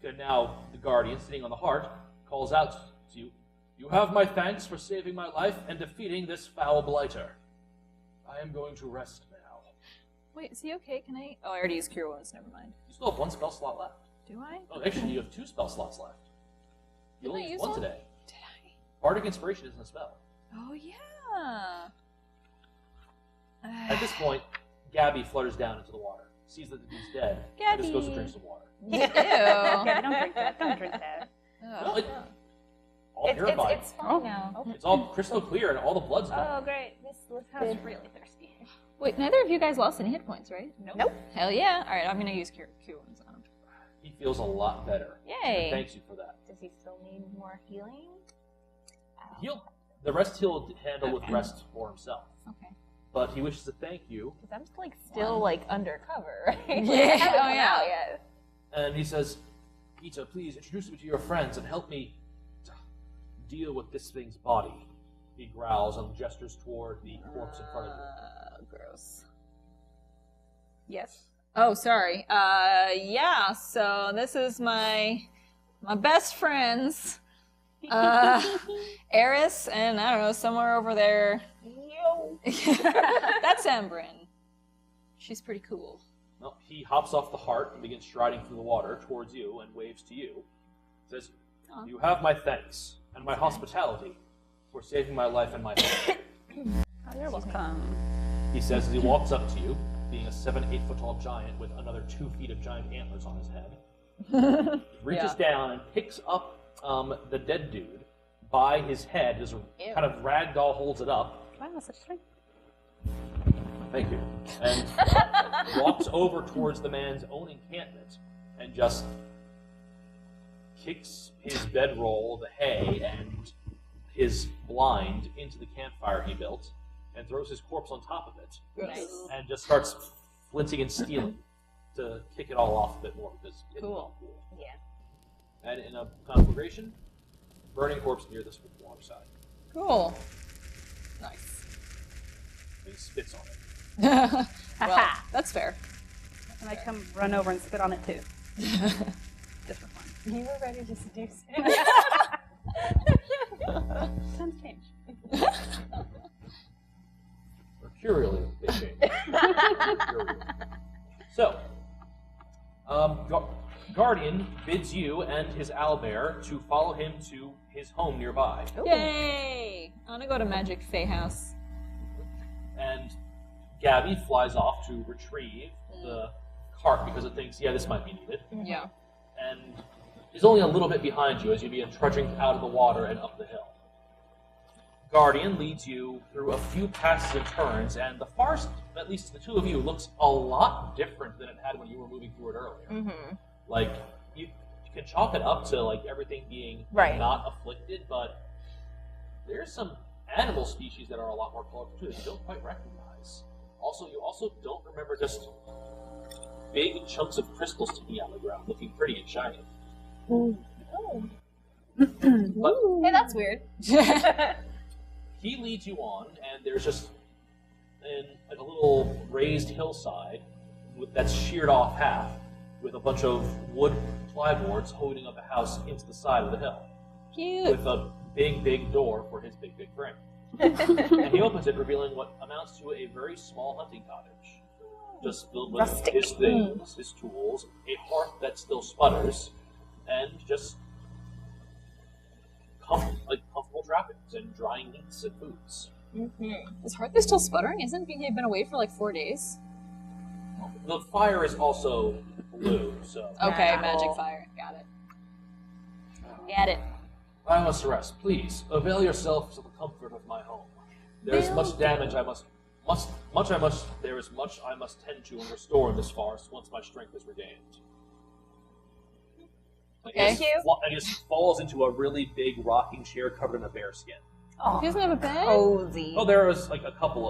and now the guardian sitting on the heart calls out to you, "You have my thanks for saving my life and defeating this foul blighter. I am going to rest now." Wait, is he okay? Can I? Oh, I already used Cure Wounds. Never mind. You still have 1 spell slot left. Do I? Oh, actually, you have 2 spell slots left. You Didn't I only use used 1 one? today. Did Bardic Inspiration isn't a spell. I? Oh yeah. At this point, Gabby flutters down into the water, sees that the dude's dead, and just goes to drink some water. Ew. Yeah, don't drink that. Don't drink that. No, all purified. It's fine now. It's all crystal clear and all the blood's Oh, gone. great. This I was good. really thirsty. Wait, neither of you guys lost any hit points, right? Nope. Hell yeah. All right, I'm gonna use Cure Wounds on him. He feels a lot better. Yay. And thanks you for that. Does he still need more healing? The rest he'll handle with rest for himself. Okay. But he wishes to thank you, Because I'm like still like undercover, right? Yeah, Like, I haven't oh, come yeah. out yet. and he says, "Gita, please introduce me to your friends and help me deal with this thing's body." He growls and gestures toward the corpse in front of him. Gross. Yes. Oh, sorry. Yeah. So this is my best friends, Eris, and I don't know, somewhere over there. Yo. That's Aembron. She's pretty cool. Well, he hops off the heart and begins striding through the water towards you and waves to you. Says, "You have my thanks and my hospitality for saving my life and my family." You're welcome. He says as he walks up to you, being a 7-8 foot tall giant with another 2 feet of giant antlers on his head. Reaches down and picks up the dead dude by his head, just kind of ragdoll holds it up. Wow, that's such a thing. Thank you. And walks over towards the man's own encampment and just kicks his bedroll, the hay, and his blind into the campfire he built and throws his corpse on top of it. Nice. And just starts flinting and stealing to kick it all off a bit more because it's not cool. Yeah. And in a conflagration, burning corpse near this water side. Cool. Nice. And he spits on it. Well, that's fair. And I come run over and spit on it too. Just for fun. You were ready to seduce him. Times change. Mercurially, they change. Mercurially. So, Guardian bids you and his owlbear to follow him to his home nearby. Yay! I want to go to Magic Fae House. And Gabby flies off to retrieve the cart because it thinks, yeah, this might be needed. Yeah. And is only a little bit behind you as you begin trudging out of the water and up the hill. Guardian leads you through a few passes and turns, and the forest, at least the two of you, looks a lot different than it had when you were moving through it earlier. Mm-hmm. Like, you can chalk it up to like everything being Right. not afflicted, but there's some animal species that are a lot more colorful too that you don't quite recognize. Also, you also don't remember just big chunks of crystal sticking out of the ground, looking pretty and shiny. Oh. But Hey, that's weird. he leads you on, and there's just like a little raised hillside that's sheared off half, with a bunch of wood plyboards holding up a house into the side of the hill, Cute. with a big door for his big frame. And he opens it, revealing what amounts to a very small hunting cottage, just filled with Rustic. his things, his tools, a hearth that still sputters, and just comfortable trappings and drying meats and foods. Is Hearth still sputtering? Isn't he been away for like 4 days? The fire is also blue, so Okay, Wow. magic fire. Got it. Get it. I must rest. Please avail yourselves of the comfort of my home. There is much damage there is much I must tend to and restore in this forest once my strength is regained. Okay. And he just falls into a really big rocking chair covered in a bear skin. He doesn't have a bed? Cozy. Oh, there is like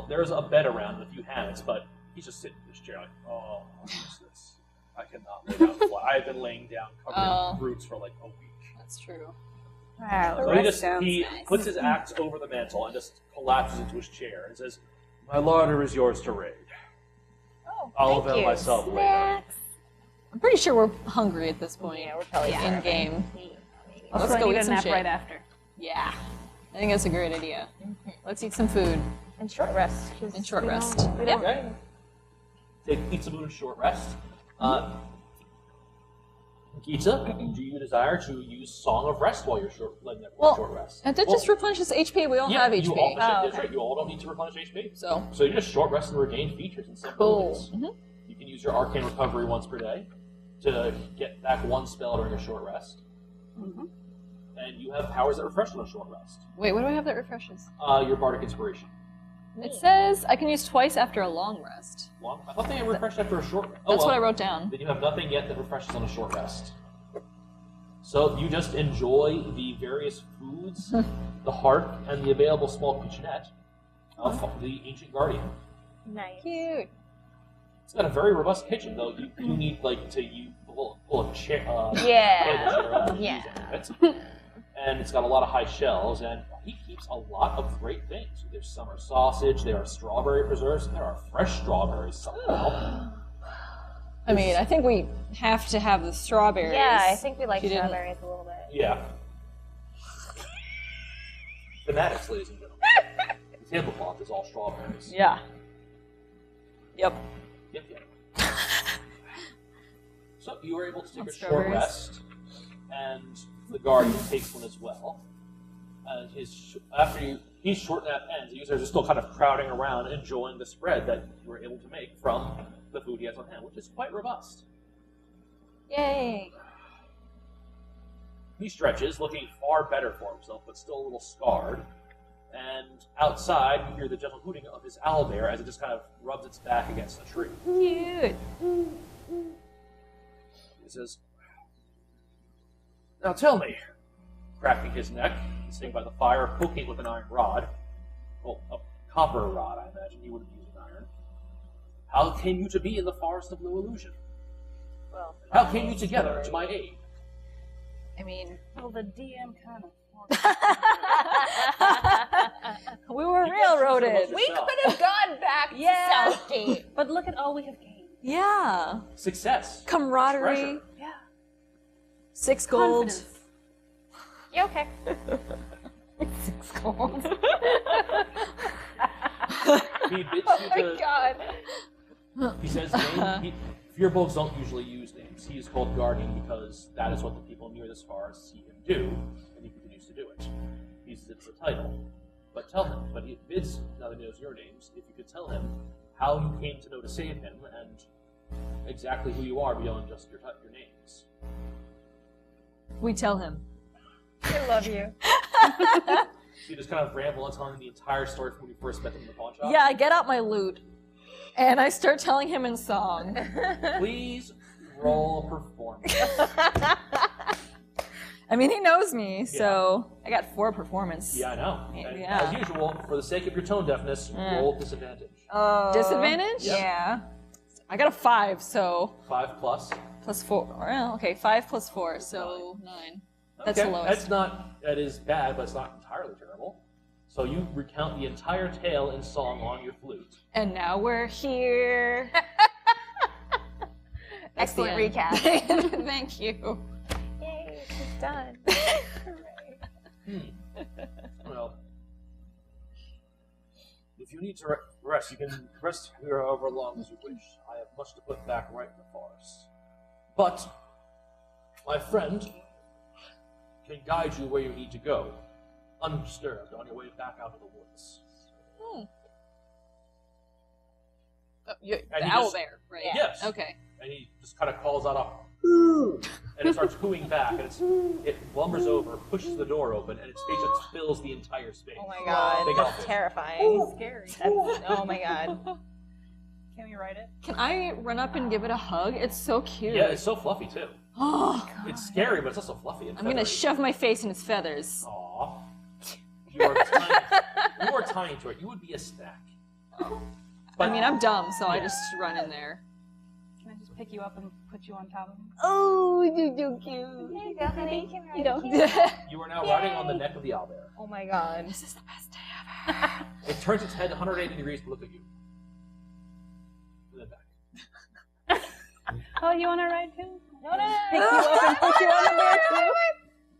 there's a bed around and a few hammocks, but he's just sitting in his chair like, oh, what is this? I cannot lay down flat. I have been laying down covered in roots for like a week. That's true. Wow. So he puts his axe over the mantle and just collapses into his chair and says, "My larder is yours to raid. I'll avail myself later." Snacks. I'm pretty sure we're hungry at this point. Yeah, we're probably in game. Also, Let's I go need eat a some nap shit. right after. Yeah. I think that's a great idea. Let's eat some food And short rest. 'cause and short we rest. don't- we don't- Okay. Eat some food and short rest. Gita, do you desire to use Song of Rest while you're letting everyone short rest? And that just replenishes HP. We all Yeah, have you HP. all, that's right. You all don't need to replenish HP. So, So you just short rest and regain features and some abilities. You can use your Arcane Recovery once per day to get back one spell during a short rest. And you have powers that refresh on a short rest. wait, what do I have that refreshes? Your Bardic Inspiration. It says I can use twice after a long rest. Well, I thought they had refreshed after a short rest. That's what I wrote down. Then you have nothing yet that refreshes on a short rest. So you just enjoy the various foods, the hearth, and the available small kitchenette of the Ancient Guardian. Nice. Cute. It's got a very robust kitchen, though. You do need to pull a chair. Yeah. Table chair up Yeah. using it. And it's got a lot of high shelves, and he keeps a lot of great things. There's summer sausage, there are strawberry preserves, and there are fresh strawberries somehow. I mean, I think we have to have the strawberries. Yeah, I think we like She didn't- strawberries a little bit. Yeah. Thematics, ladies and gentlemen. The tablecloth is all strawberries. Yeah. Yep. Yep. So you were able to take a short Strawberries. rest, and the Guardian takes one as well. And after his short nap ends, the users are still kind of crowding around, enjoying the spread that you were able to make from the food he has on hand, which is quite robust. Yay. He stretches, looking far better for himself, but still a little scarred. And outside, you hear the gentle hooting of his owlbear as it just kind of rubs its back against the tree. Cute. He says, "Now tell me," cracking his neck, sitting by the fire, poking with an iron rod. Well, a copper rod, I imagine. He wouldn't use an iron. "How came you to be in the Forest of No Illusion? Well, How came you together to my aid?" I mean, Well, the DM kind of. we were railroaded. noted. amongst We yourself. could have gone back to Southgate. But look at all we have gained. Yeah. Success. Camaraderie. Treasure. Yeah. 6 gold. Confidence. You okay? 6 gold. He bids Oh you my to. god. He says name. Fearbolgs don't usually use names. He is called Guardian because that is what the people near this forest see him do, and he continues to do it. He uses it as a title. But tell him. But he bids, now that he knows your names, if you could tell him how you came to know to save him and exactly who you are beyond just your names. We tell him. I love you. So you just kind of ramble on telling him the entire story from when you first met him in the pawn shop. Yeah, I get out my lute. And I start telling him in song. Please roll a performance. I mean, he knows me, so I got 4 performance. Yeah, I know. And Yeah. as usual, for the sake of your tone deafness, roll disadvantage. Disadvantage? Yep. Yeah. I got a 5, so 5 plus. plus 4. Well, okay, 5 plus 4, so 9. That's Okay, the lowest. that is bad, but it's not entirely terrible. So you recount the entire tale in song on your flute. And now we're here. That's the Excellent end. recap. Thank you. Yay, it's done. Well, if you need to rest, you can rest here however long as you wish. I have much to put back right in the forest. But my friend can guide you where you need to go, undisturbed, on your way back out of the woods. Oh, And the he owl just- bear, right? Yes. Okay. And he just kind of calls out a and it starts hooing back, and it lumbers over, pushes the door open, and its face just fills the entire space. Oh my god, Big that's outfit. terrifying. Scary. Oh my god. Can we write it? Can I run up and give it a hug? It's so cute. Yeah, it's so fluffy too. Oh, It's scary, but it's also fluffy. And I'm gonna feathery. shove my face in its feathers. Aww. You are tiny. You are tiny to it. You would be a snack. I mean, I'm dumb, so I just run in there. Can I just pick you up and put you on top of me? Oh, you're so cute. There you go, honey. You know. You are now riding on the neck of the owlbear. Oh my god. This is the best day ever. It turns its head 180 degrees to look at you. And then back. Oh, you want to ride too? No, no, no. Pick you up and put you on the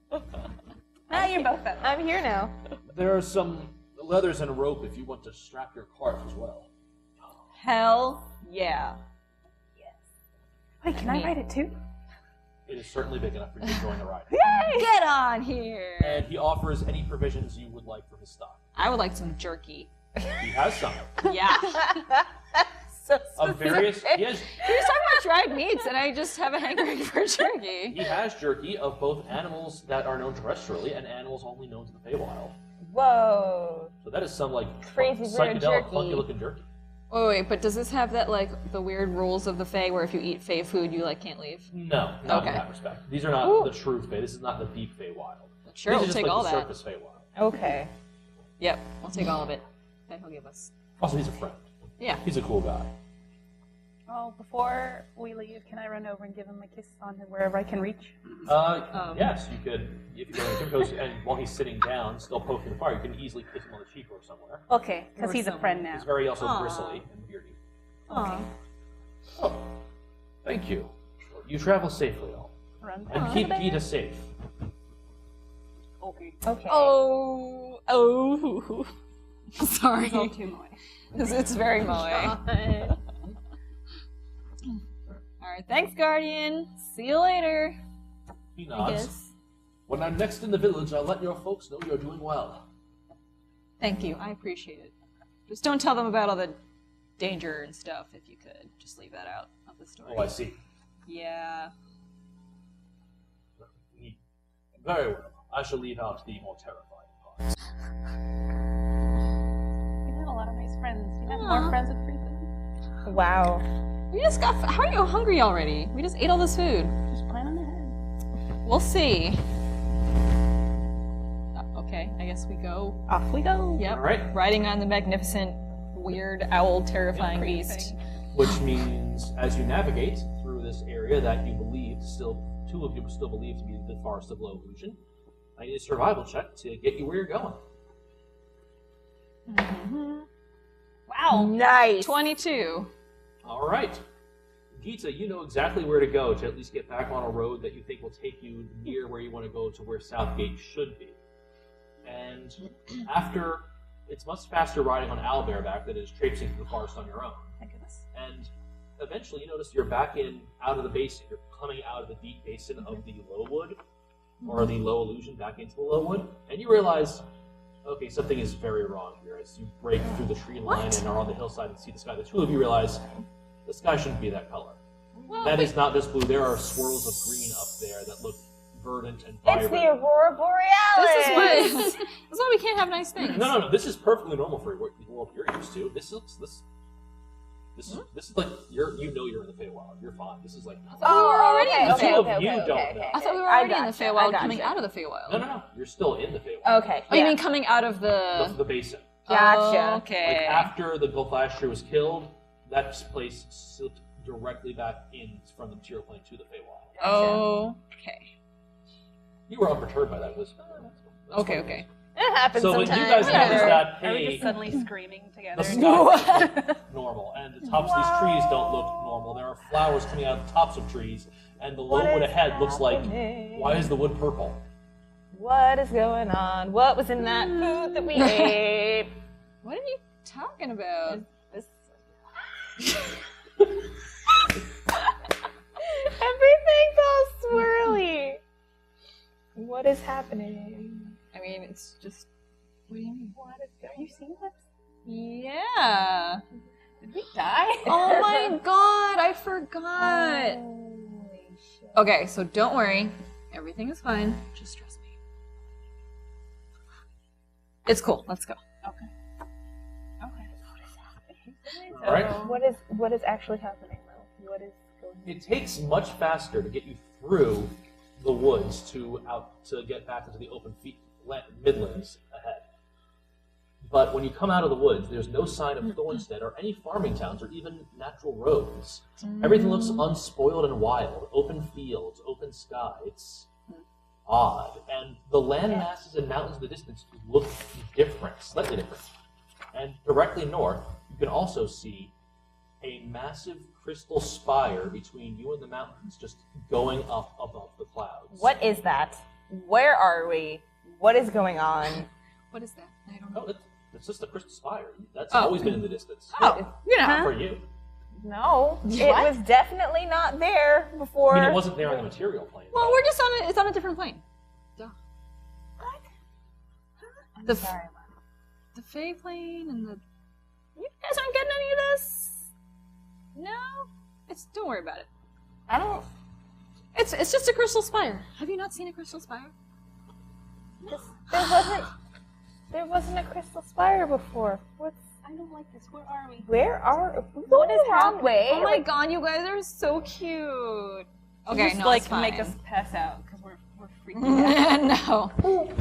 bear too? Now you're both up. I'm here now. There are some leathers and rope if you want to strap your cart as well. Hell yeah. Wait, can I ride it too? It is certainly big enough for you to join the ride. Get on here. And he offers any provisions you would like for his stock. I would like some jerky. He has some. Yeah. So Of various, he has He was talking about dried meats, and I just have a hankering for jerky. He has jerky of both animals that are known terrestrially and animals only known to the Feywild. Whoa. So that is some like Crazy weird psychedelic, jerky. funky looking jerky. Wait, but does this have that, like, the weird rules of the Fae where if you eat Fae food, you, like, can't leave? No, not Okay. in that respect. These are not the true Fey. This is not the deep Feywild. Sure, These we'll are just take like all the that. surface Feywild. Okay. Yep, we'll take all of it. Okay, he'll give us. Also, he's a friend. Yeah. He's a cool guy. Oh, before we leave, can I run over and give him a kiss on wherever I can reach? Yes, you could. If you go to goes, and while he's sitting down, still poking the fire, you can easily kiss him on the cheek or somewhere. Okay, because Or he's a someone. friend now. He's very also Aw. bristly and beardy. Aw. Oh, thank you. You travel safely, all, Run and down keep the Gita safe. Okay. Okay. Oh. Sorry. It's all too moist. It's very moe. Alright, thanks, Guardian. See you later. He I nods. guess. When I'm next in the village, I'll let your folks know you're doing well. Thank you. I appreciate it. Just don't tell them about all the danger and stuff, if you could. Just leave that out of the story. Oh, I see. Yeah. Very well. I shall leave out the more terrifying parts. You have a lot of nice friends. Do you have Aw. more friends with free food? Wow. We just got. How are you hungry already? We just ate all this food. Just plan on ahead. We'll see. Okay, I guess we go. Off we go. Yep. All right. Riding on the magnificent, weird, owl, terrifying Crazy beast. thing. Which means, as you navigate through this area that you believe two of you still believe to be the Forest of Low Illusion, I need a survival check to get you where you're going. Wow. Nice. 22. All right. Gita, you know exactly where to go to at least get back on a road that you think will take you near where you want to go to where Southgate should be. And after, it's much faster riding on owlbareback than it is traipsing through the forest on your own. Thank goodness. And eventually you notice you're back out of the basin. You're coming out of the deep basin of the low wood, or the low illusion back into the low wood, and you realize, okay, something is very wrong here. As you break through the tree line and are on the hillside and see the sky, the two of you realize the sky shouldn't be that color. Well, That is not just blue. There are swirls of green up there that look verdant and vibrant. It's the Aurora Borealis. this is why we can't have nice things. No. This is perfectly normal for what you're used to. This is like you're in the Feywild. You're fine. This is like already in the the two of you don't know. I thought we were already in the Feywild, coming out of the Feywild. No. You're still in the Feywild. Okay. Oh, you mean coming out of the basin. Gotcha. Oh, okay. Like after the Gulflasher was killed, that place slipped directly back in from the material plane to the Feywild. Oh, okay. You were unperturbed by that. That's Okay. It happens So when sometimes. you guys notice that, Are we hey, just suddenly screaming the together? sky is normal, and the tops of these trees don't look normal. There are flowers coming out of the tops of trees, and the low wood ahead looks like, why is the wood purple? What is going on? What was in that food that we ate? What are you talking about? Everything's all swirly. What is happening? I mean, it's just. What do you mean? What is going on? Are you seeing this? Yeah. Did we die? Oh my god, I forgot. Holy shit. Okay, so don't worry. Everything is fine. Just trust me. It's cool. Let's go. Okay. All right. What is actually happening though? What is going on? It takes much faster to get you through the woods to get back into the open midlands ahead. But when you come out of the woods, there's no sign of Thornstead or any farming towns or even natural roads. Everything looks unspoiled and wild. Open fields, open sky. It's odd. And the land masses and mountains in the distance look different, slightly different. And directly north, you can also see a massive crystal spire between you and the mountains, just going up above the clouds. What is that? Where are we? What is going on? What is that? I don't know. Oh, it's just a crystal spire. That's always been in the distance. Oh, you know. For you. No, What? it was definitely not there before. I mean, it wasn't there on the material plane. Well, we're just on it's on a different plane. Duh. I'm The sorry, the Fey plane and the. You guys aren't getting any of this? No? Don't worry about it. I don't. It's just a crystal spire. Have you not seen a crystal spire? There wasn't a crystal spire before. I don't like this. Where are we? What is wrong way? Oh my god, you guys are so cute. Okay, Just no, it's fine. make us pass out because we're freaking out. No.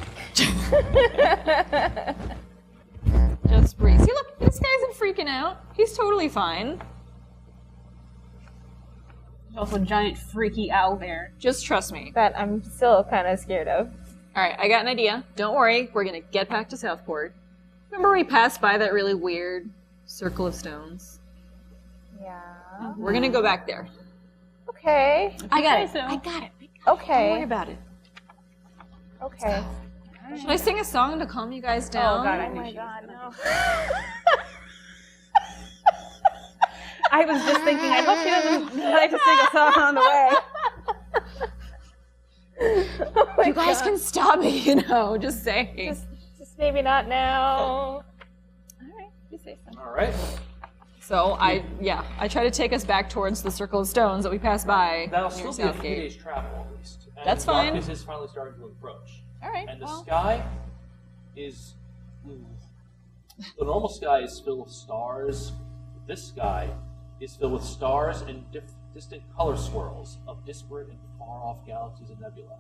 Just breathe. See, look, this guy isn't freaking out. He's totally fine. There's also a giant freaky owl there. Just trust me. That I'm still kind of scared of. Alright, I got an idea. Don't worry, we're gonna get back to Southport. Remember we passed by that really weird circle of stones? Yeah. We're gonna go back there. Okay. I got it. So. I got it. Don't worry Okay. about it. Okay. Should I sing a song to calm you guys down? Oh god, I Oh knew my she was god, gonna no. I was just thinking, I hope she doesn't like to sing a song on the way. You guys can stop me, just saying. Just maybe not now. Alright, you say so. All right. So I try to take us back towards the circle of stones that we passed by That'll near still be a few Southgate. days' travel, at least. And That's fine. Darkness is finally starting to approach. Alright, And the well, sky is... The normal sky is filled with stars. This sky is filled with stars and distant color swirls of disparate and far-off galaxies and nebula.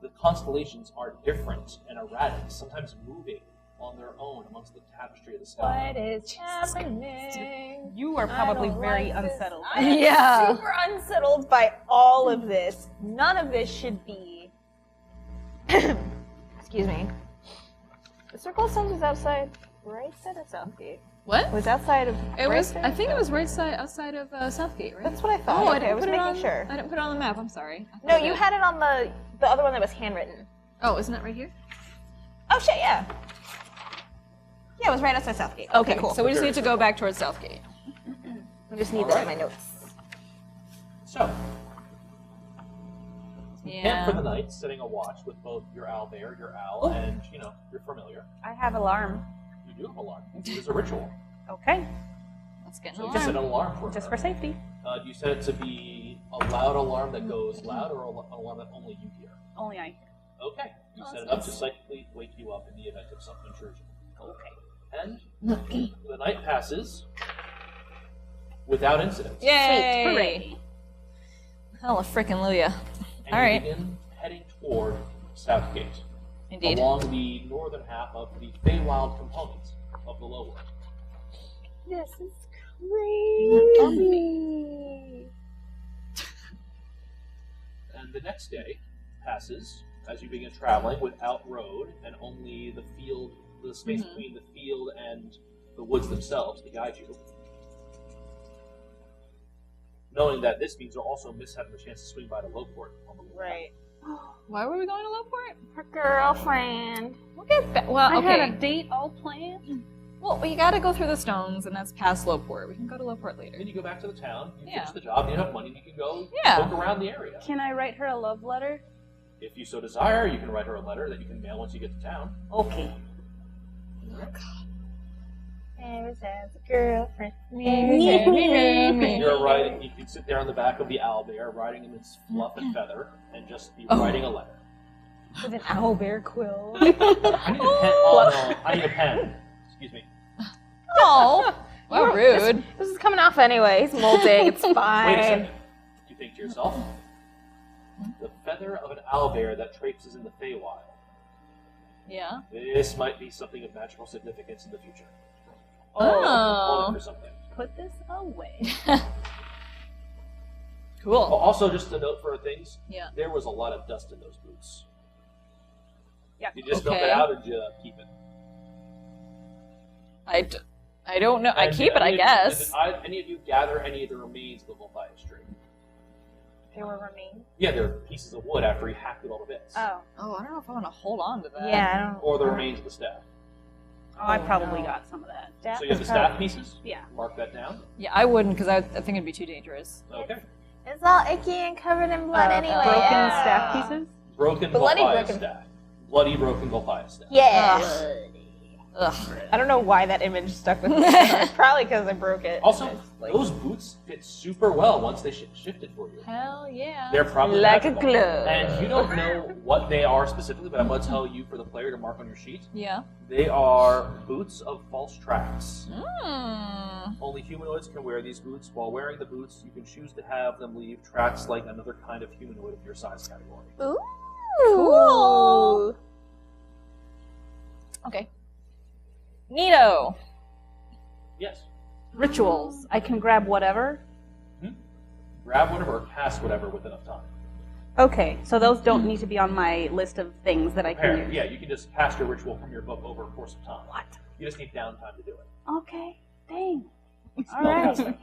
The constellations are different and erratic, sometimes moving on their own amongst the tapestry of the sky. What is happening? You are probably don't very like this. unsettled. I am Yeah. super unsettled by all of this. None of this should be. Excuse me. The circle of stones is outside. right side of Southgate. What? It was outside of. It was. I think it was right side outside of Southgate, right? That's what I thought. Oh, okay, I was making sure. I didn't put it on the map. I'm sorry. No, you had it on the other one that was handwritten. Oh, isn't that right here? Oh shit, yeah. Yeah, it was right outside Southgate. Okay, cool. So we just need to go back towards Southgate. I just need that in my notes. So, Yeah. camp for the night, setting a watch with both your owlbear, your owl, and your familiar. I have alarm. You do have an alarm. There's a ritual. Okay, Let's get an So you set alarm. an alarm for just her. for safety. Do you set it to be a loud alarm that goes loud, or an alarm that only you hear? Only I hear. Okay. You Oh, set it that's up to nice. psychically wake you up in the event of some intrusion. Okay. And the night passes without incident. Yay! Hooray. Hella frickin' Luya. And All you right. begin heading toward Southgate, Indeed. along the northern half of the Feywild component of the Lowland. This is crazy. And the next day passes as you begin traveling without road and only the field, the space between the field and the woods themselves to guide you. Knowing that this means you'll also miss having a chance to swing by the Lowport on the way back. Right. Why were we going to Lowport? Her girlfriend. We'll get back. Well, I okay. had a date all planned. Well, we gotta go through the stones, and that's past Lowport. We can go to Lowport later. Then you go back to the town, you Yeah. finish the job, you have money, you can go Yeah. look around the area. Can I write her a love letter? If you so desire, you can write her a letter that you can mail once you get to town. Okay. Eris has a girlfriend. You're riding, you can sit there on the back of the owlbear, riding in its fluff and feather, and just be writing a letter. With an owlbear quill. I need a pen. Oh no, I need a pen. Excuse me. Oh, well, rude. This is coming off anyway. He's molting. It's Wait a fine. second. You think to yourself, the feather of an owlbear that traipses in the Feywild. Yeah. This might be something of magical significance in the future. Oh. For something. Put this away. Oh, Cool. also, just a note for things. Yeah. There was a lot of dust in those boots. Yeah. You just dump Okay. it out, or did you keep it? I don't know. I And keep it, I any of- guess. Did any of you gather any of the remains of the Volthias tree? There were remains. Yeah, they're pieces of wood after he hacked it all to bits. Oh. Oh, I don't know if I want to hold on to that. Yeah, I don't. Or the remains of the staff. Oh, I probably got some of that. That So you have the was staff probably- pieces? Yeah. Mark that down. Yeah, I wouldn't because I think it'd be too dangerous. Okay. It's all icky and covered in blood anyway. Broken yeah. staff pieces? Broken Bloody Volthias broken. staff. Bloody broken Volthias staff. Yeah. Ugh. I don't know why that image stuck with me. Probably because I broke it. Also, It's like- those boots fit super well once they shifted for you. Hell yeah. They're probably Like a magical. glove. And you don't know what they are specifically, but I'm going to tell you for the player to mark on your sheet. Yeah. They are boots of false tracks. Mm. Only humanoids can wear these boots. While wearing the boots, you can choose to have them leave tracks like another kind of humanoid of your size category. Ooh. Cool. Okay. Neato. Yes. Rituals. I can grab whatever. Grab whatever or cast whatever with enough time. Okay, so those don't need to be on my list of things that I can Prepare. use. Yeah, you can just cast your ritual from your book over a course of time. What? You just need downtime to do it. Okay. Dang. All Spell right. casting.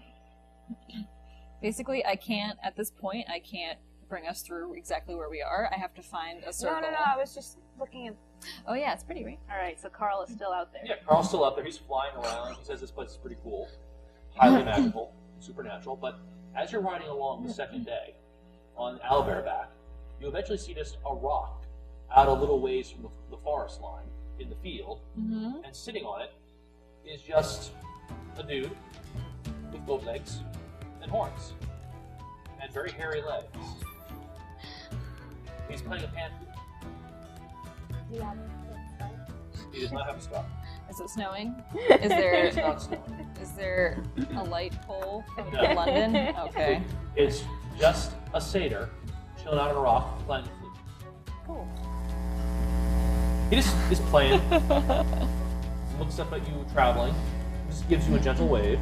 Basically, I can't, at this point, I can't bring us through exactly where we are. I have to find a circle. No. I was just looking at. Oh, yeah, it's pretty, right? All right, so Carl is still out there. Yeah, Carl's still out there. He's flying around. He says this place is pretty cool, highly magical, supernatural. But as you're riding along the second day on Owlbearback, you eventually see just a rock out a little ways from the forest line in the field, Mm-hmm. and sitting on it is just a dude with both legs and horns and very hairy legs. He's playing a pan flute. He does not have a scarf. Is it snowing? Is It there is not snowing. is there a light pole from No. London? Okay. It's just a satyr chilling out on a rock playing a flute. Cool. He just is playing, looks up at you traveling, just gives you a gentle wave,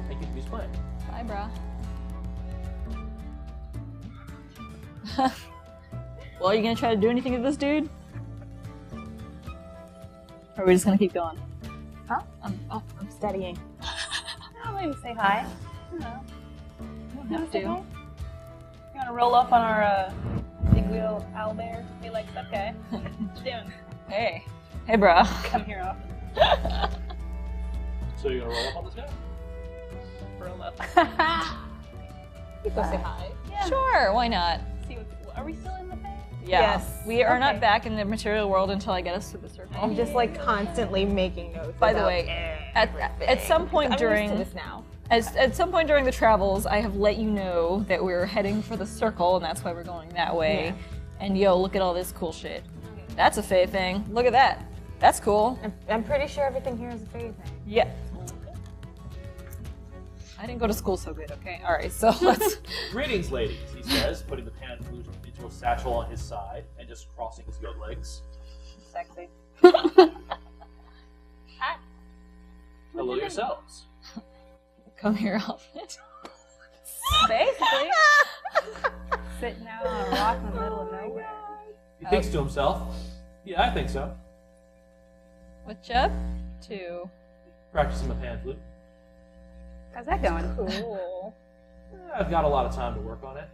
and keeps playing. Bye, brah. Well, are you gonna try to do anything to this dude? Or are we just gonna keep going? Huh? I'm Studying. Oh, maybe say hi. have Say to. hi? You want to roll up on our big wheel owlbear? Be like, okay. What you doing? Hey, bro. Come here off. So you're gonna roll up on this guy? Roll up. You go say hi. Yeah. Sure, why not? See what's, are we still in the thing? Yeah. Yes. We are not Okay. back in the material world until I get us to the circle. I'm just like constantly making notes. By the about way, at some point I'm during used to this now. at some point during the travels, I have let you know that we're heading for the circle, and that's why we're going that way. Yeah. And yo, look at all this cool shit. That's a Fae thing. Look at that. That's cool. I'm pretty sure everything here is a phase thing. Yeah. I didn't go to school so good. Okay. All right. So let's. Greetings, ladies, he says, putting the pan flute into a satchel on his side and just crossing his goat legs. Sexy. Hello yourselves. Come here, outfit. Basically. Sitting out on a rock in the middle of nowhere. He thinks to himself, yeah, I think so. What's up? To. Practicing my pan flute. How's that going? Cool. I've got a lot of time to work on it.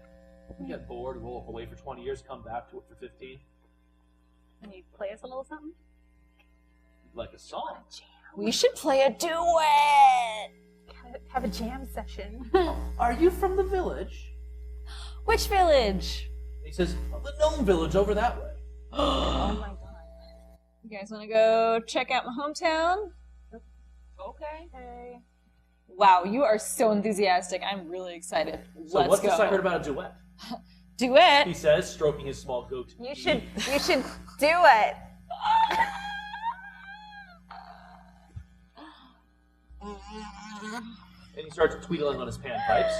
You get bored, roll away for 20 years, come back to it for 15. Can you play us a little something? Like a song. We should play a duet. Have a jam session. Are you from the village? Which village? He says, the gnome village over that way. Oh my god. You guys want to go check out my hometown? Okay. Okay. Wow, you are so enthusiastic. I'm really excited. So Let's what's go. this I heard about a duet? Duet? He says, stroking his small goatee. You should do it. And he starts tweedling on his panpipes.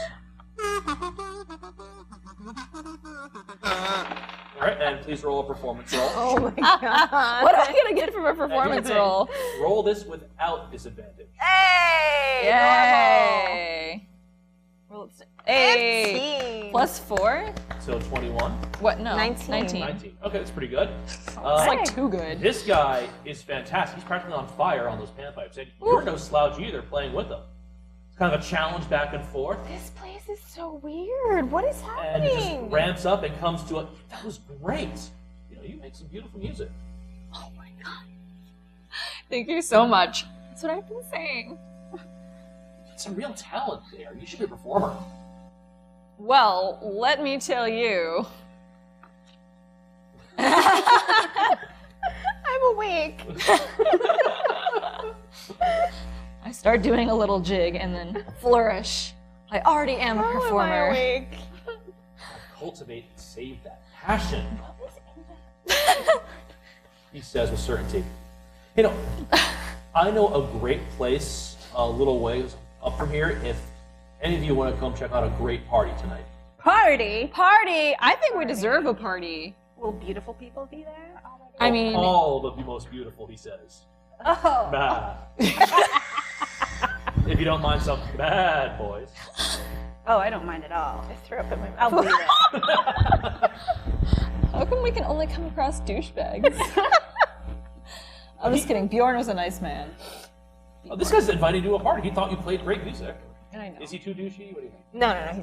Alright, and please roll a performance roll. Oh my god. What am I gonna get from a performance roll? Roll this without disadvantage. Hey! Yay! Well, it's Normal. hey, 15. plus 4? So 21, What? No, 19. 19. Okay, that's pretty good. It's like too good. This guy is fantastic. He's practically on fire on those panpipes. And you're no slouch either playing with him. It's kind of a challenge back and forth. This place is so weird. What is And it happening? just ramps up and comes to it. That was great. You know, you make some beautiful music. Oh my god. Thank you so much. That's what I've been saying. Some real talent there. You should be a performer. Well, let me tell you. I'm awake. I start doing a little jig and then flourish. I already am a How am I performer. awake? Cultivate and save that passion. He says with certainty. You know, I know a great place a little ways up from here if any of you want to come check out a great party tonight. Party? Party! I think we deserve a party. Will beautiful people be there? I mean, All of the most beautiful, he says. Oh. Bad. If you don't mind some bad boys. Oh, I don't mind at all. I threw up in my mouth. I'll believe it. how come we can only come across douchebags? I'm just kidding. Bjorn was a nice man. Oh, this guy's inviting you to a party. He thought you played great music. I know. Is he too douchey? What do you think?